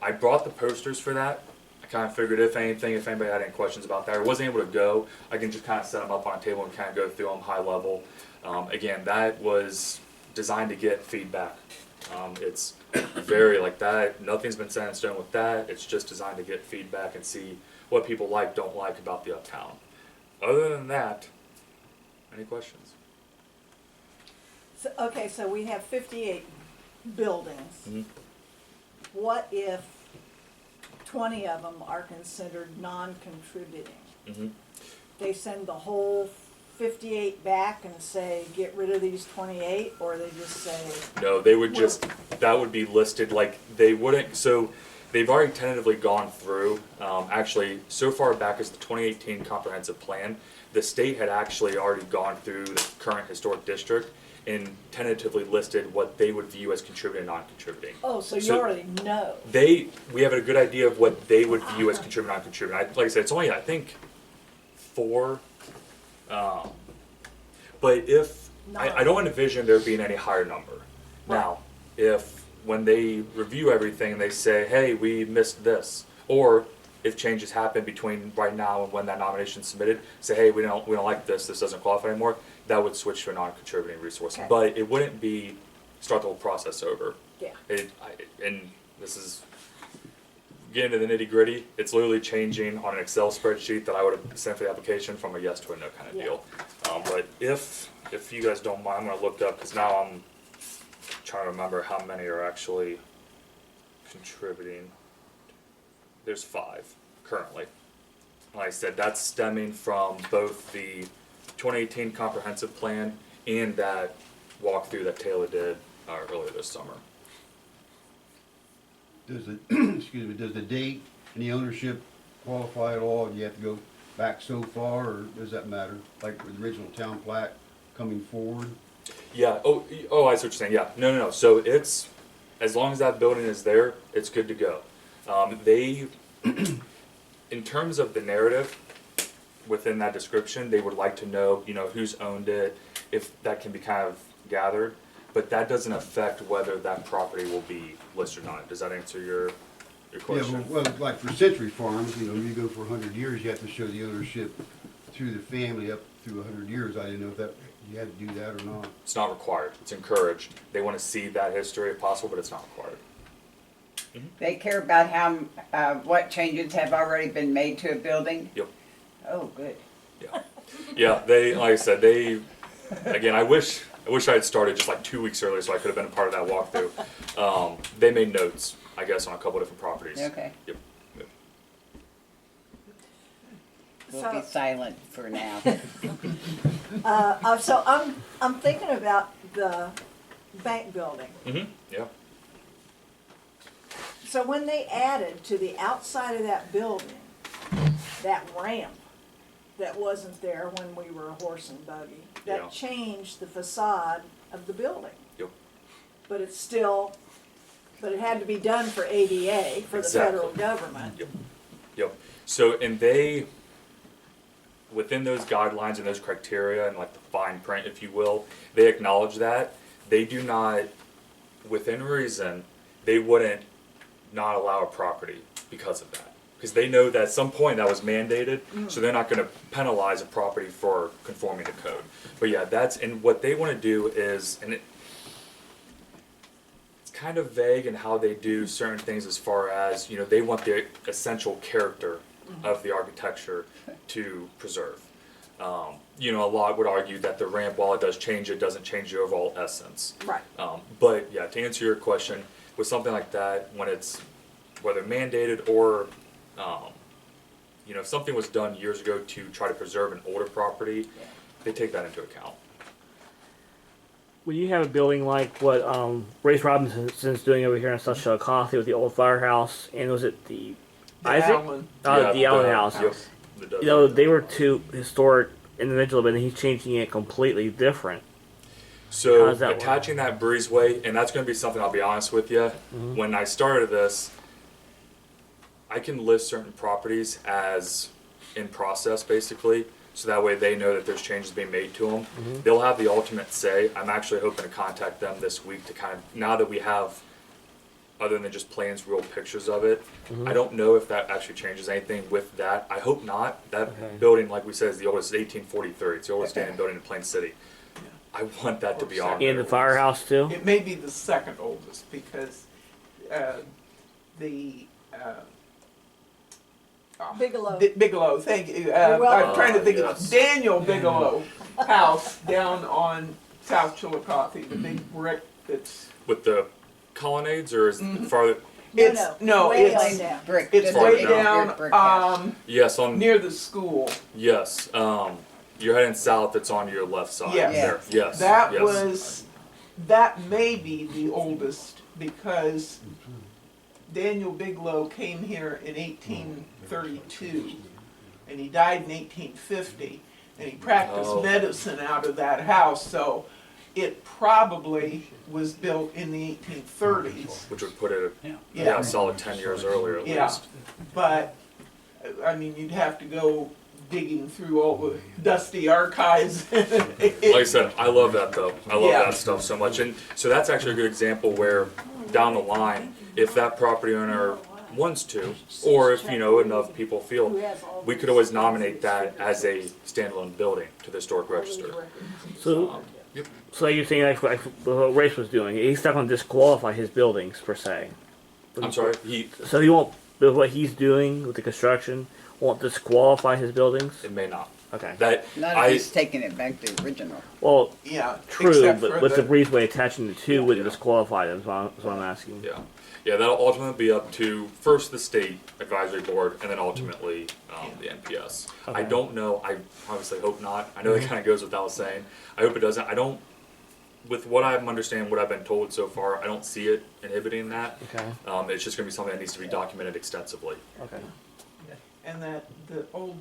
I brought the posters for that. I kind of figured if anybody had any questions about that or wasn't able to go, I can just kind of set them up on a table and kind of go through them high level. Again, that was designed to get feedback. It's very like that. Nothing's been set in stone with that. It's just designed to get feedback and see what people like, don't like about the Uptown. Other than that, any questions? So we have 58 buildings. Mm-hmm. What if 20 of them are considered non-contributing? Mm-hmm. They send the whole 58 back and say, get rid of these 28, or they just say, No, they would just, that would be listed like they wouldn't, so they've already tentatively gone through, actually, so far back as the 2018 comprehensive plan, the state had actually already gone through the current historic district and tentatively listed what they would view as contributing and non-contributing. oh, so you already know. We have a good idea of what they would view as contributing and non-contributing. Like I said, it's only, I think, 4. But if, I don't envision there being any higher number. Now, if when they review everything, they say, hey, we missed this, or if changes happen between right now and when that nomination is submitted, say, hey, we don't like this doesn't qualify anymore, that would switch to a non-contributing resource. Okay. But it wouldn't be start the whole process over. Yeah. And this is getting to the nitty gritty. It's literally changing on an Excel spreadsheet that I would have sent for the application from a yes to a no kind of Yeah. deal. But if you guys don't mind, I'm gonna look up because now I'm trying to remember how many are actually contributing. There's 5 currently. Like I said, that's stemming from both the 2018 comprehensive plan and that walkthrough that Taylor did earlier this summer. Does the excuse me? Does the date and the ownership qualify at all? Do you have to go back so far, or does that matter? Like with the original town plat coming forward. Yeah. Oh, I see what you're saying. Yeah. No. So it's as long as that building is there, it's good to go. They, in terms of the narrative, within that description, they would like to know, who's owned it, if that can be kind of gathered. But that doesn't affect whether that property will be listed or not. Does that answer your Yeah, question? well, like for Century Farms, you go for 100 years, you have to show the ownership through the family up through 100 years. I didn't know if that, you had to do that or not. It's not required. It's encouraged. They want to see that history if possible, but it's not required. They care about what changes have already been made to a building? Yep. Oh, good. Yeah. Yeah, like I said, again, I wish I had started just like 2 weeks earlier so I could have been a part of that walkthrough. They made notes, I guess, on a couple different properties. Okay. Yep. Yep. We'll be silent for now. So I'm thinking about the bank building. Mm-hmm. Yeah. So when they added to the outside of that building, that ramp that wasn't there when we were a horse and buggy, Yeah. that changed the facade of the building. Yep. But it had to be done for ADA, for the Exactly. federal government. Yep. Yep. So, within those guidelines and those criteria and like the fine print, if you will, they acknowledge that. They do not, within reason, they wouldn't not allow a property because of that. Because they know that at some point that was mandated, so they're not going to penalize a property for conforming to code. But yeah, and what they want to do is, and it's kind of vague in how they do certain things as far as, they want the essential character of the architecture to preserve. A lot would argue that the ramp, while it does change, it doesn't change the overall essence. Right. But yeah, to answer your question, with something like that, when it's whether mandated or, if something was done years ago to try to preserve an older property, they take that into account. When you have a building like what Race Robinson's doing over here in South Chillicothe with the old firehouse, and was it the Isaac? Allen. The Allen House. Yep. They were two historic individuals, but he's changing it completely different. So How does that work? attaching that breezeway, and that's going to be something I'll be honest with you. When I started this, I can list certain properties as in process, basically, so that way they know that there's changes being made to them. They'll have the ultimate say. I'm actually hoping to contact them this week to kind of, now that we have, other than just plans, real pictures of it. I don't know if that actually changes anything with that. I hope not. That building, like we said, is the oldest, 1843. It's the oldest standing building in Plain City. I want that to be on there. And the firehouse too. It may be the second oldest because Bigelow. Bigelow, thank you. welcome. I'm trying to think Yes. of Daniel Bigelow house down on South Chillicothe, the big brick that's. With the colonnades, or is it farther? Way it's down. Brick. it's just way like down brick house. Yes, near the school. yes. You're heading south. It's on your left side. Yes. There. Yes. That that may be the oldest because Daniel Bigelow came here in 1832 and he died in 1850 and he practiced medicine out of that house, so it probably was built in the 1830s. Which would put it Yeah. a solid 10 years earlier at Yeah. least. But I mean, you'd have to go digging through all the dusty archives. Like I said, I love that though. I love Yeah. that stuff so much. And so that's actually a good example where down the line, if that property owner wants to, or if enough people feel, we could always nominate that as a standalone building to the historic register. So, Yep. so you're saying like what Race was doing? He's not going to disqualify his buildings per se. I'm sorry. So he won't. What he's doing with the construction won't disqualify his buildings. It may not. Okay. That Not if he's taking it back to the original. Well, Yeah, true, except but for with the breezeway attaching the two wouldn't disqualify them. That's what I'm asking. Yeah, that'll ultimately be up to first the state advisory board and then ultimately the NPS. I Okay. don't know. I obviously hope not. I know that kind of goes without saying. I hope it doesn't. I don't. With what I'm understanding, what I've been told so far, I don't see it inhibiting that. Okay. It's just going to be something that needs to be documented extensively. Okay. and that the old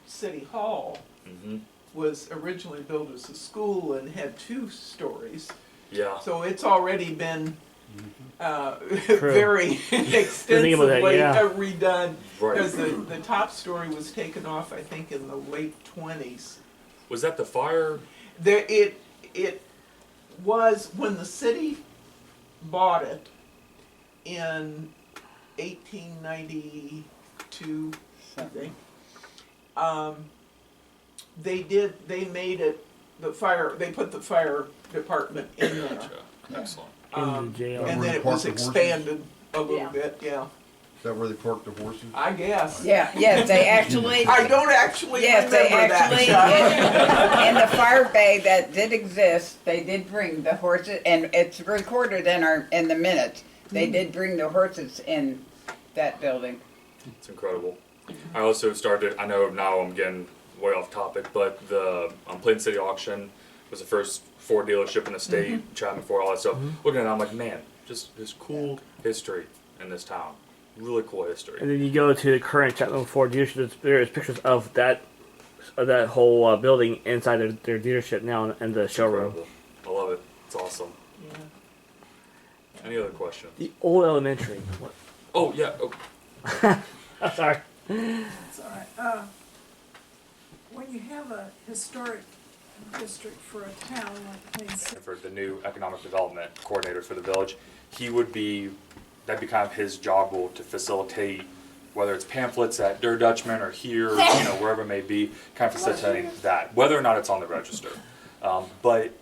city hall Hmm. was originally built as a school and had 2 stories. Yeah. So it's already been very extensively yeah. redone, Right. because the top story was taken off, I think, in the late 20s. Was that the fire? There, it was when the city bought it in 1892, I think. They made it they put the fire department in there. Gotcha. Excellent. In the jail. And Where then they it park was the horses? expanded a little Yeah. bit, yeah. Is that where they park the horses? I guess. Yeah, yes, they actually. I don't actually Yes, they remember actually, that, in the fire bay that did exist, they did bring the horses, and it's recorded in the minutes. They did bring the horses in that building. It's incredible. I also started, I know now I'm getting way off topic, but the Plain City auction was the first Ford dealership in the state, Chapman Ford, all that stuff. Looking at it, I'm like, man, just this cool history in this town. Really cool history. And then you go to the current Chapman Ford dealership. There is pictures of that whole building inside their dealership now in the showroom. Incredible. I love it. It's awesome. yeah. Any other questions? The old elementary. What? Oh, yeah. Oh, I'm sorry. It's all right. When you have a historic district for a town like Plain City, for the new economic development coordinator for the village, that'd be kind of his job role to facilitate, whether it's pamphlets at Der Dutchman or here, wherever it may be, kind of facilitating that, whether or not it's on the register. But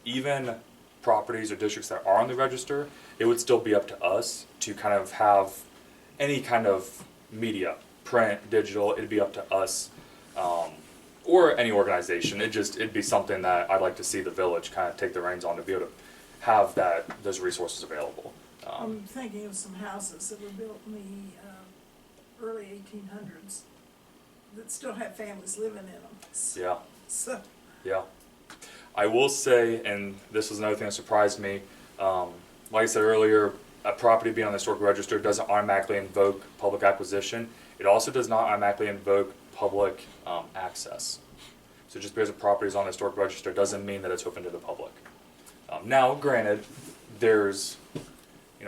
even properties or districts that are on the register, it would still be up to us to kind of have any kind of media, print, digital, it'd be up to us, or any organization. It'd be something that I'd like to see the village kind of take the reins on to be able to have those resources available. I'm thinking of some houses that were built in the early 1800s that still have families living in them. Yeah. So, Yeah. I will say, and this was another thing that surprised me, like I said earlier, a property being on the historic register doesn't automatically invoke public acquisition. It also does not automatically invoke public access. So just because a property is on the historic register doesn't mean that it's open to the public. Now, granted, there's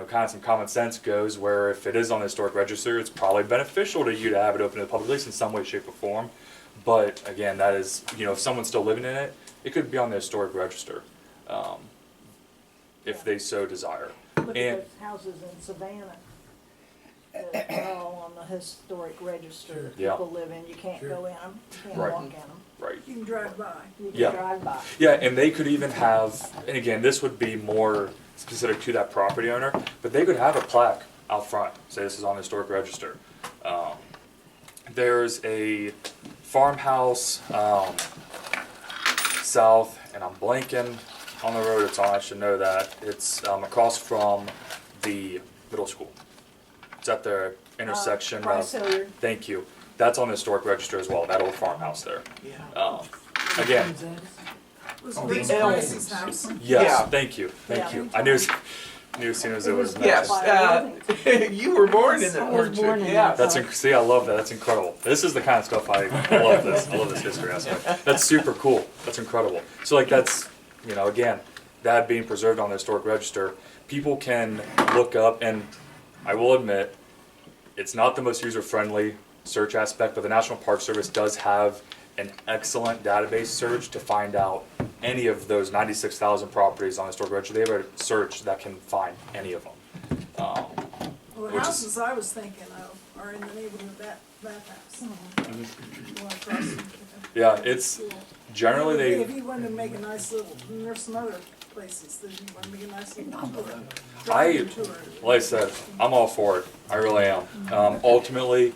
kind of some common sense goes where if it is on the historic register, it's probably beneficial to you to have it open to the public, at least in some way, shape, or form. But again, that is, if someone's still living in it, it could be on the historic register, if they so desire. Look And at those houses in Savannah. They're all on the historic register. Yeah. People live in, you can't go in them, you can't Right. walk in them. right. you can drive by. You can Yeah. drive by. Yeah, and they could even have, and again, this would be more specific to that property owner, but they could have a plaque out front, say this is on the historic register. There's a farmhouse south, and I'm blanking on the road it's on, I should know that. It's across from the middle school. It's at the intersection Bryce of, Hilliard. thank you. That's on the historic register as well, that old farmhouse there. Yeah. Again, Was Oh, Grace the Price's house. yes, Yeah. thank you. Yeah. I knew as soon as it was Yes, mentioned. you were born in it, I was weren't you? born in Yeah. that. See, I love that. That's incredible. This is the kind of stuff I love. I love this history aspect. That's super cool. That's incredible. So that's again, that being preserved on the historic register, people can look up, and I will admit, it's not the most user-friendly search aspect, but the National Park Service does have an excellent database search to find out any of those 96,000 properties on the historic register. They have a search that can find any of them. Well, the Which is- houses I was thinking of are in the neighborhood of that house. The one across from Yeah, the it's school. generally If they. you wanted to make a nice little, and there's some other places that you want to make a nice little tour. I, driving tour. like I said, I'm all for it. I really am. Ultimately,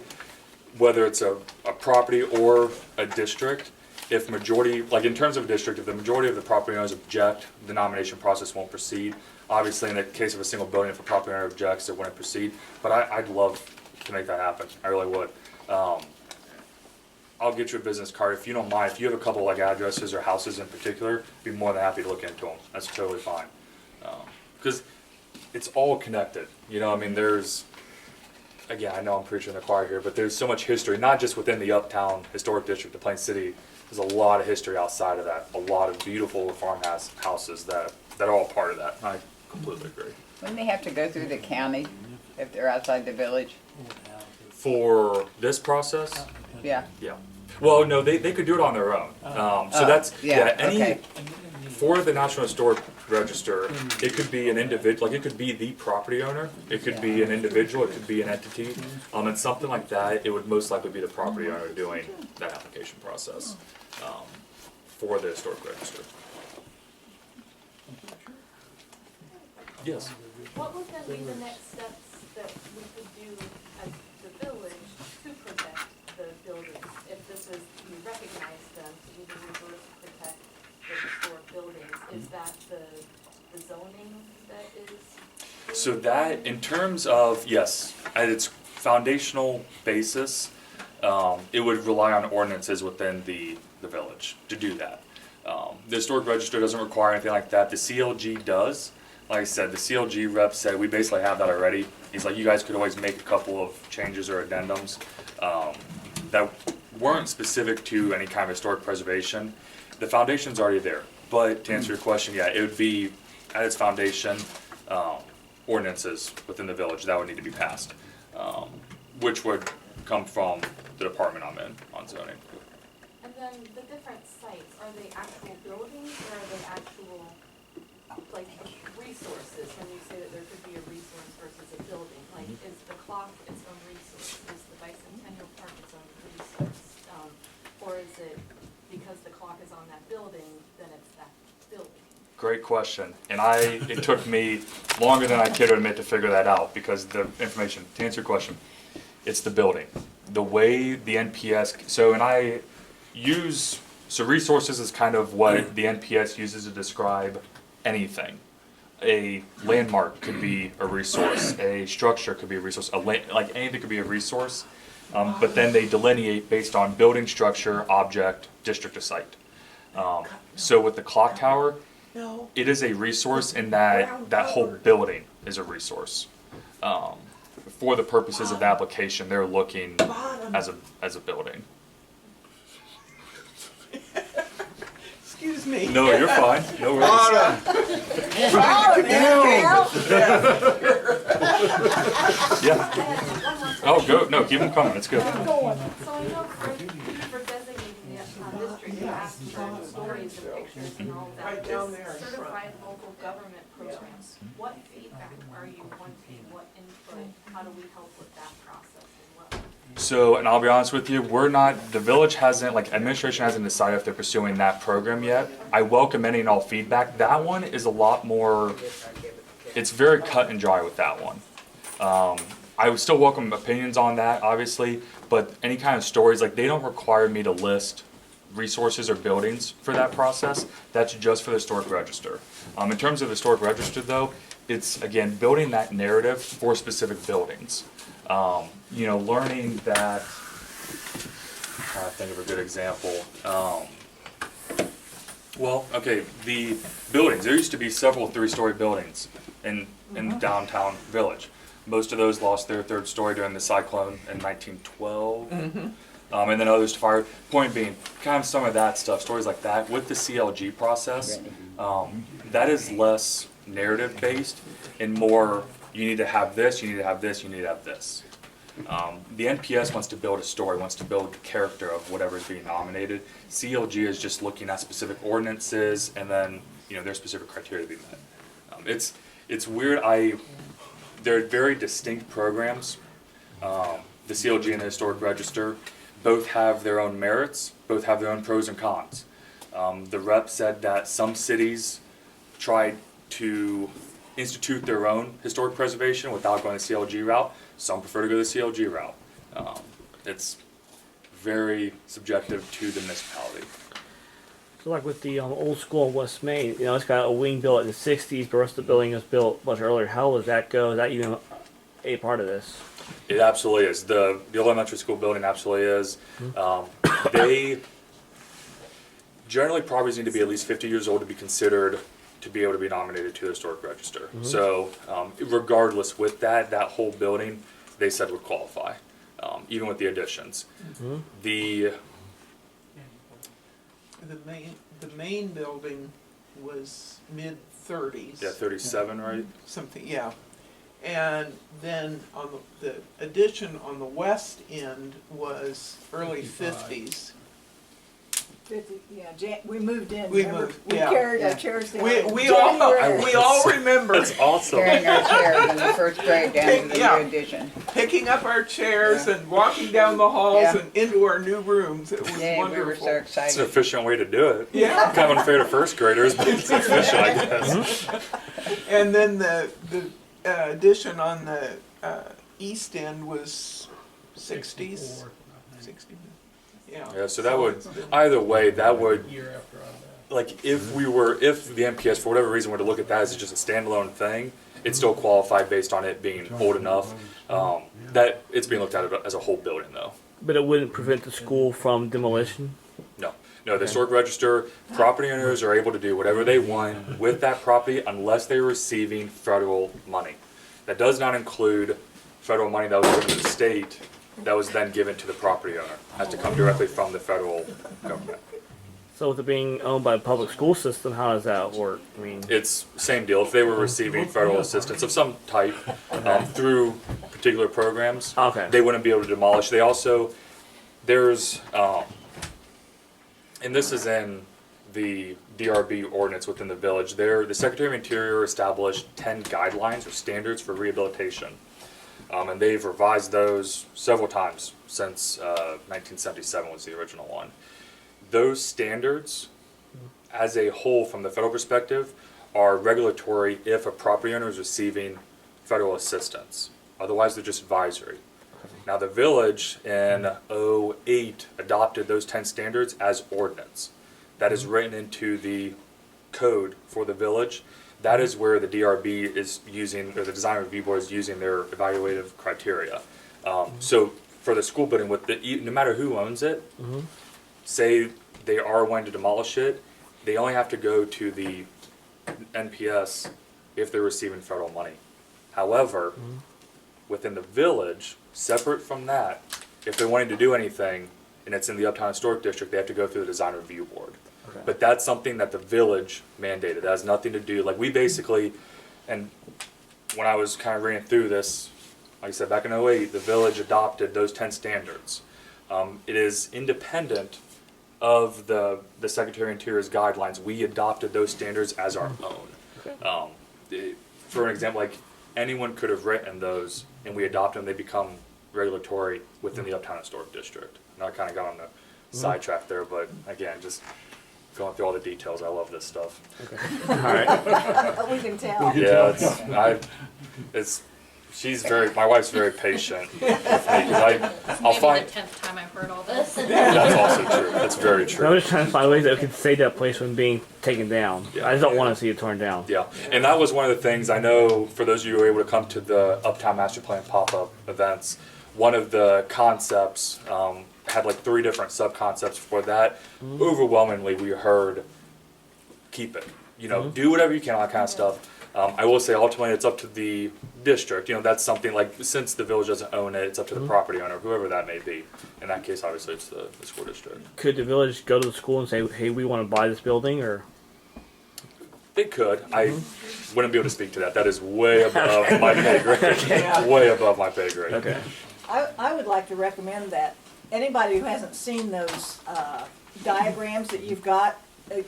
whether it's a property or a district, if majority, like in terms of a district, if the majority of the property owners object, the nomination process won't proceed. Obviously, in the case of a single building, if a property owner objects, it wouldn't proceed. But I'd love to make that happen. I really would. I'll get you a business card if you don't mind. If you have a couple addresses or houses in particular, I'd be more than happy to look into them. That's totally fine. Because it's all connected. There's, again, I know I'm preaching to the choir here, but there's so much history, not just within the Uptown Historic District of Plain City. There's a lot of history outside of that. A lot of beautiful farmhouse houses that are all part of that. I completely agree. Wouldn't they have to go through the county if they're outside the village? For this process, Yeah. yeah. Well, no, they could do it on their own. So Oh, that's yeah, any okay. for the National Historic Register. It could be an individual, like it could be the property owner. It could be an individual. It could be an entity. And something like that, it would most likely be the property owner doing that application process for the Historic Register. Yes. What would then be the next steps that we could do as the village to protect the buildings? If this is, you recognize them to be the resource to protect the historic buildings, is that the zoning that is? So that, in terms of, yes, at its foundational basis, it would rely on ordinances within the village to do that. The Historic Register doesn't require anything like that. The CLG does. Like I said, the CLG rep said we basically have that already. He's like, you guys could always make a couple of changes or addendums that weren't specific to any kind of historic preservation. The foundation's already there. But to answer your question, yeah, it would be at its foundation ordinances within the village that would need to be passed, which would come from the department I'm in on zoning. And then the different sites, are they actual buildings or are they actual, like, resources? When you say that there could be a resource versus a building, like, is the clock its own resource? Is the bicentennial park its own resource? Or is it because the clock is on that building, then it's that building? Great question, and it took me longer than I care to admit to figure that out, because the information, to answer your question, it's the building. The way the NPS, so resources is kind of what the NPS uses to describe anything. A landmark could be a resource, a structure could be a resource, like anything could be a resource, but then they delineate based on building, structure, object, district of site. So with the clock tower, it is a resource in that that whole building is a resource. For the purposes of the application, they're looking as a building. Excuse me. No, you're fine. No worries. Yeah. Oh, go. No, keep them coming. It's good. So I know for designating the district, you asked for stories and pictures and all of that. Right down there in This front. certified local government programs, what feedback are you wanting, what input, how do we help with that process as well? So, and I'll be honest with you, the village hasn't, like, administration hasn't decided if they're pursuing that program yet. I welcome any and all feedback. That one is a lot more, it's very cut and dry with that one. I would still welcome opinions on that, obviously, but any kind of stories, like, they don't require me to list resources or buildings for that process. That's just for the Historic Register. In terms of the Historic Register, though, it's, again, building that narrative for specific buildings. Learning that, I'm trying to think of a good example. The buildings, there used to be several three-story buildings in downtown Village. Most of those lost their third story during the cyclone in 1912. And then others to fire. Point being, kind of some of that stuff, stories like that, with the CLG process, that is less narrative-based and more, you need to have this, you need to have this, you need to have this. The NPS wants to build a story, wants to build the character of whatever is being nominated. CLG is just looking at specific ordinances and then, their specific criteria to be met. It's weird, they're very distinct programs. The CLG and the Historic Register both have their own merits, both have their own pros and cons. The rep said that some cities tried to institute their own historic preservation without going the CLG route. Some prefer to go the CLG route. It's very subjective to the municipality. So like with the old school in West Main, it's got a wing built in the 60s, but the rest of the building was built much earlier. How does that go? Is that even a part of this? It absolutely is. The elementary school building absolutely is. They generally properties need to be at least 50 years old to be considered to be able to be nominated to the Historic Register. So regardless, with that whole building, they said would qualify, even with the additions. The The main building was mid 30s. Yeah, 37, right? Something, yeah. And then on the addition on the west end was early 50s. 50, we moved in. We remember? moved, We yeah. carried Yeah. our chairs down. We in all January. we all remember That's awesome. Carrying our chairs in the first grade down to the Yeah. new addition. picking up our chairs Yeah. and walking down the halls Yeah. and into our new rooms. It was Yeah, we were wonderful. so It's an excited. efficient way to do it. Yeah. Kind of unfair to first graders, but it's efficient, I guess. And then the addition on the east end was 60s. 60. Yeah. Yeah, so that would, either way, that would, Year after I left. like, if the MPS, for whatever reason, were to look at that as just a standalone thing, it still qualified based on it being old enough, that it's being looked at as a whole building, though. But it wouldn't prevent the school from demolition? No, the historic register, property owners are able to do whatever they want with that property unless they're receiving federal money. That does not include federal money that was given to the state that was then given to the property owner. It has to come directly from the federal government. So with it being owned by a public school system, how does that work? I mean, It's same deal. If they were receiving federal assistance of some type through particular programs, Okay. they wouldn't be able to demolish. They also, there's, and this is in the DRB ordinance within the village, the Secretary of Interior established 10 guidelines or standards for rehabilitation. And they've revised those several times since 1977 was the original one. Those standards, as a whole from the federal perspective, are regulatory if a property owner is receiving federal assistance. Otherwise, they're just advisory. Now, the village in '08 adopted those 10 standards as ordinance. That is written into the code for the village. That is where the DRB is using, or the Design Review Board is using their evaluative criteria. So for the school building, no matter who owns it, say they are wanting to demolish it, they only have to go to the NPS if they're receiving federal money. However, within the village, separate from that, if they're wanting to do anything and it's in the Uptown Historic District, they have to go through the Design Review Board. Okay. But that's something that the village mandated. That has nothing to do, like we basically, and when I was kind of reading through this, like I said, back in '08, the village adopted those 10 standards. It is independent of the Secretary of Interior's guidelines. We adopted those standards as our own. For an example, like anyone could have written those and we adopt them, they become regulatory within the Uptown Historic District. And I kind of got on the sidetrack there, but again, just going through all the details, I love this stuff. all right. We can tell. Yeah, my wife's very patient with me, 'cause I'll find, the 10th time I've heard all this. that's also true, that's very I'm true. just trying to find ways that we can save that place from being taken down. Yeah. I just don't want to see it torn down. Yeah, and that was one of the things, I know for those of you who were able to come to the Uptown Master Plan pop-up events, one of the concepts had like 3 different sub-concepts for that. Overwhelmingly, we heard, keep it, do whatever you can, all that kind of stuff. I will say ultimately it's up to the district, that's something like, since the village doesn't own it, it's up to the property owner, whoever that may be. In that case, obviously, it's the school district. Could the village go to the school and say, hey, we want to buy this building, or? They could. I wouldn't be able to speak to that. That is way above my pay grade. Way above my pay grade. Okay. I would like to recommend that anybody who hasn't seen those diagrams that you've got,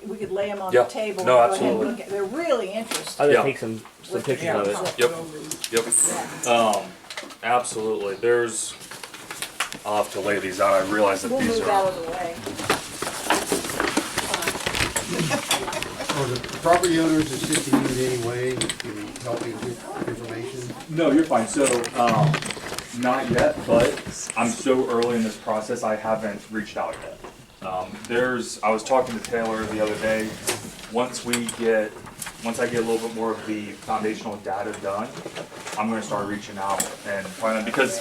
we could lay them on Yeah. the table. No, and go ahead and absolutely. look at. They're really interesting. I'll just Yeah. take some pictures of it. Yep. Absolutely. I'll have to lay these out. I realize that We'll these move are. out of the way. Are the property owners assisting you in any way, helping with information? No, you're fine. So, not yet, but I'm so early in this process, I haven't reached out yet. I was talking to Taylor the other day. Once I get a little bit more of the foundational data done, I'm going to start reaching out and finding, because,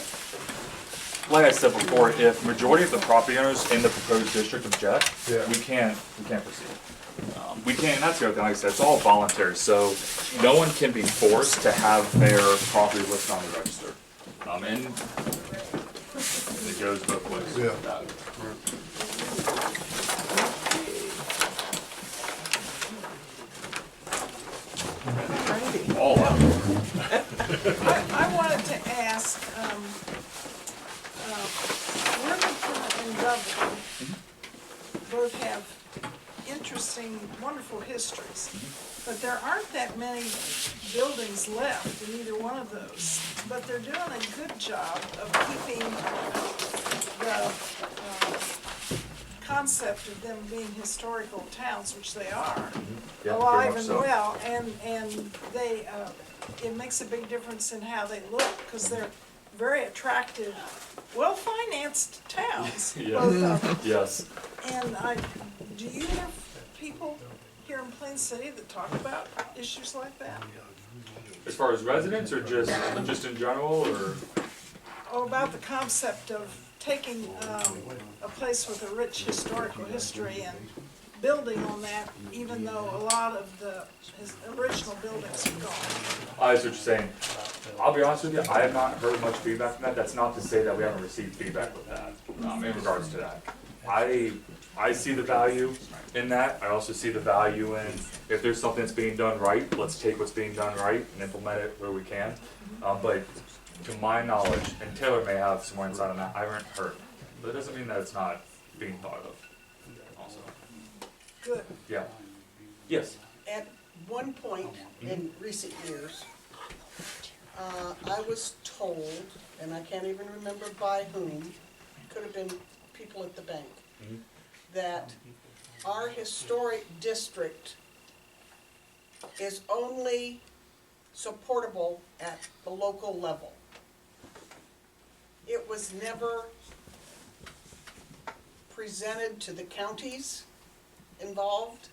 like I said before, if majority of the property owners in the proposed district object, we can't proceed. We can't, and that's the other thing, like I said, it's all voluntary, so no one can be forced to have their property listed on the register. And it goes both ways. Yeah. all out. I wanted to ask, Worthington and Dublin both have interesting, wonderful histories, but there aren't that many buildings left in either one of those. But they're doing a good job of keeping the concept of them being historical towns, which they are, Yeah, very alive much and so. well, and they, it makes a big difference in how they look, because they're very attractive, well-financed towns, Yeah. both of them. Yes. And do you have people here in Plain City that talk about issues like that? As far as residents or just in general or? Or about the concept of taking a place with a rich historical history and building on that, even though a lot of the original buildings are gone? I see what you're saying. I'll be honest with you, I have not heard much feedback from that. That's not to say that we haven't received feedback with that, in regards to that. I see the value in that. I also see the value in if there's something that's being done right, let's take what's being done right and implement it where we can. But to my knowledge, and Taylor may have some more insight on that, I haven't heard. But it doesn't mean that it's not being thought of also. Good. Yeah. Yes. At one point in recent years, I was told, and I can't even remember by whom, could have been people at the bank, that our historic district is only supportable at the local level. It was never presented to the counties involved.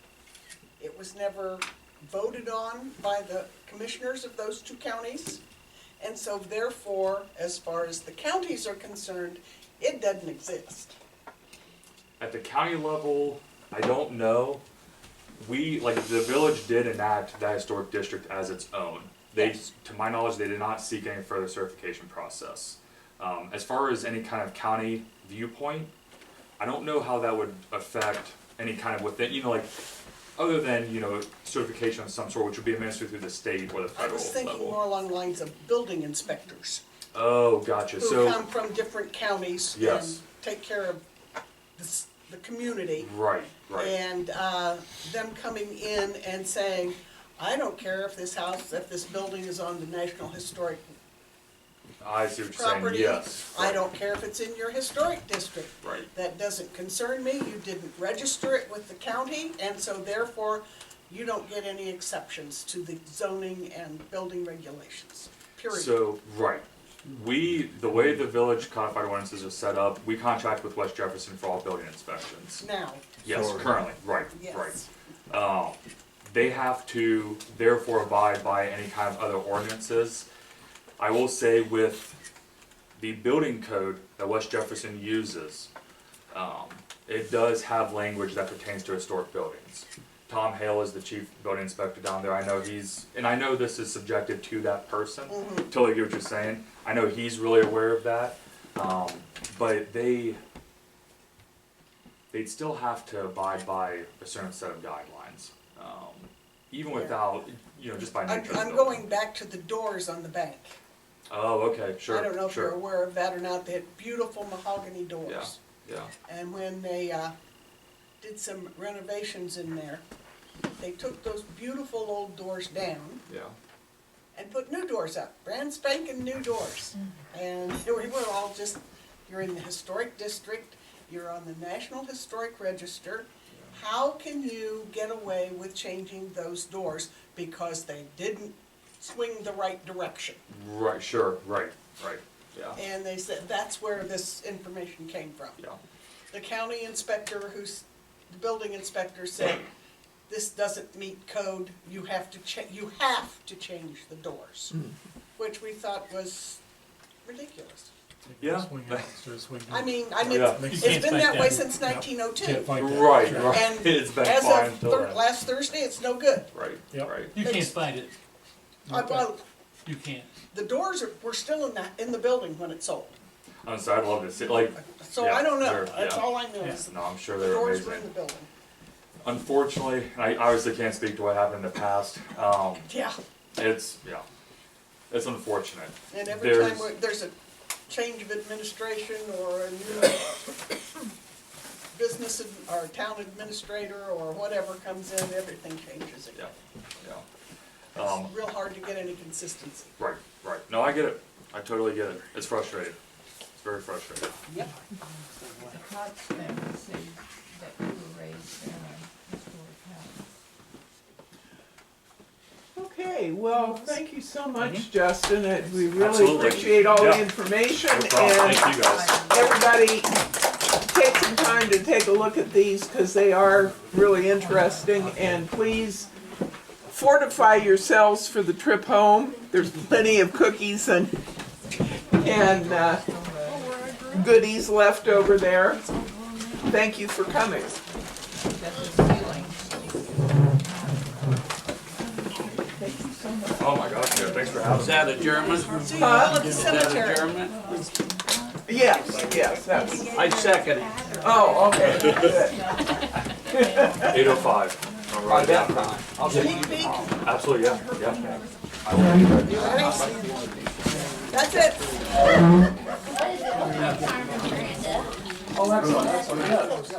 It was never voted on by the commissioners of those two counties. And so therefore, as far as the counties are concerned, it doesn't exist. At the county level, I don't know. We, like, the village did enact that historic district as its own. They, to my knowledge, they did not seek any further certification process. As far as any kind of county viewpoint, I don't know how that would affect any kind of within, like, other than, certification of some sort, which would be administered through the state or the I federal was thinking level. more along the lines of building inspectors Oh, gotcha. who So, come from different counties and Yes. take care of the community. right. And them coming in and saying, I don't care if this building is on the National Historic I see what you're saying, property. yes. I don't care if it's in your historic district. Right. That doesn't concern me. You didn't register it with the county, and so therefore, you don't get any exceptions to the zoning and building regulations, period. So, right. The way the village codified ordinances are set up, we contract with West Jefferson for all building inspections. Now, Yes, currently, right, yes. right. They have to therefore abide by any kind of other ordinances. I will say with the building code that West Jefferson uses, it does have language that pertains to historic buildings. Tom Hale is the chief building inspector down there. I know and I know this is subjected to that person. Totally get what you're saying. I know he's really aware of that. But they'd still have to abide by a certain set of guidelines. Even without, just by nature of the I'm building. going back to the doors on the bank. Oh, okay, sure, I don't know if you're sure. aware of that or not. They had beautiful mahogany doors. Yeah. And when they did some renovations in there, they took those beautiful old doors down Yeah. and put new doors up, brand spanking new doors. And we were all just, you're in the historic district, you're on the National Historic Register. How can you get away with changing those doors because they didn't swing the right direction? Right, sure, right, yeah, And they said, that's where this information came from. yeah. The county inspector, the building inspector said, this doesn't meet code, you have to change the doors. Which we thought was ridiculous. Yeah. I mean, Yeah. it's been that way since 1902. Right, right. And It's been as fine of till then. last Thursday, it's no good. Right, Yep. right. You can't find it. Well, You can't. the doors were still in the building when it sold. Honestly, I'd love to see, like, So Yeah, I don't know, sure, that's yeah. all I know is no, I'm sure the they're doors were in amazing. the building. Unfortunately, I obviously can't speak to what happened in the past. Yeah. It's, yeah, it's unfortunate. And every time there's a change of administration or a new business or town administrator or whatever comes in, everything changes again. Yeah. It's real hard to get any consistency. Right, right. No, I get it. I totally get it. It's frustrating. It's very frustrating. Yep. The Cox family said that you were raised in a historic house. Okay, well, thank you so much, Justin. We really Absolutely. appreciate all the Yeah. information. No problem. And Thank you guys. everybody, take some time to take a look at these because they are really interesting. And please fortify yourselves for the trip home. There's plenty of cookies and goodies left over there. Thank you for coming. Oh my gosh, yeah, thanks for having me. Is that a German? See you all at the Is that a cemetery. German? Yes, that's. I second it. Oh, okay. Good. 8:05. I'll By write it that down. time. I'll Sneak take peek. Absolutely, yeah, yeah. You ready? That's it. Oh, excellent. That's what it is.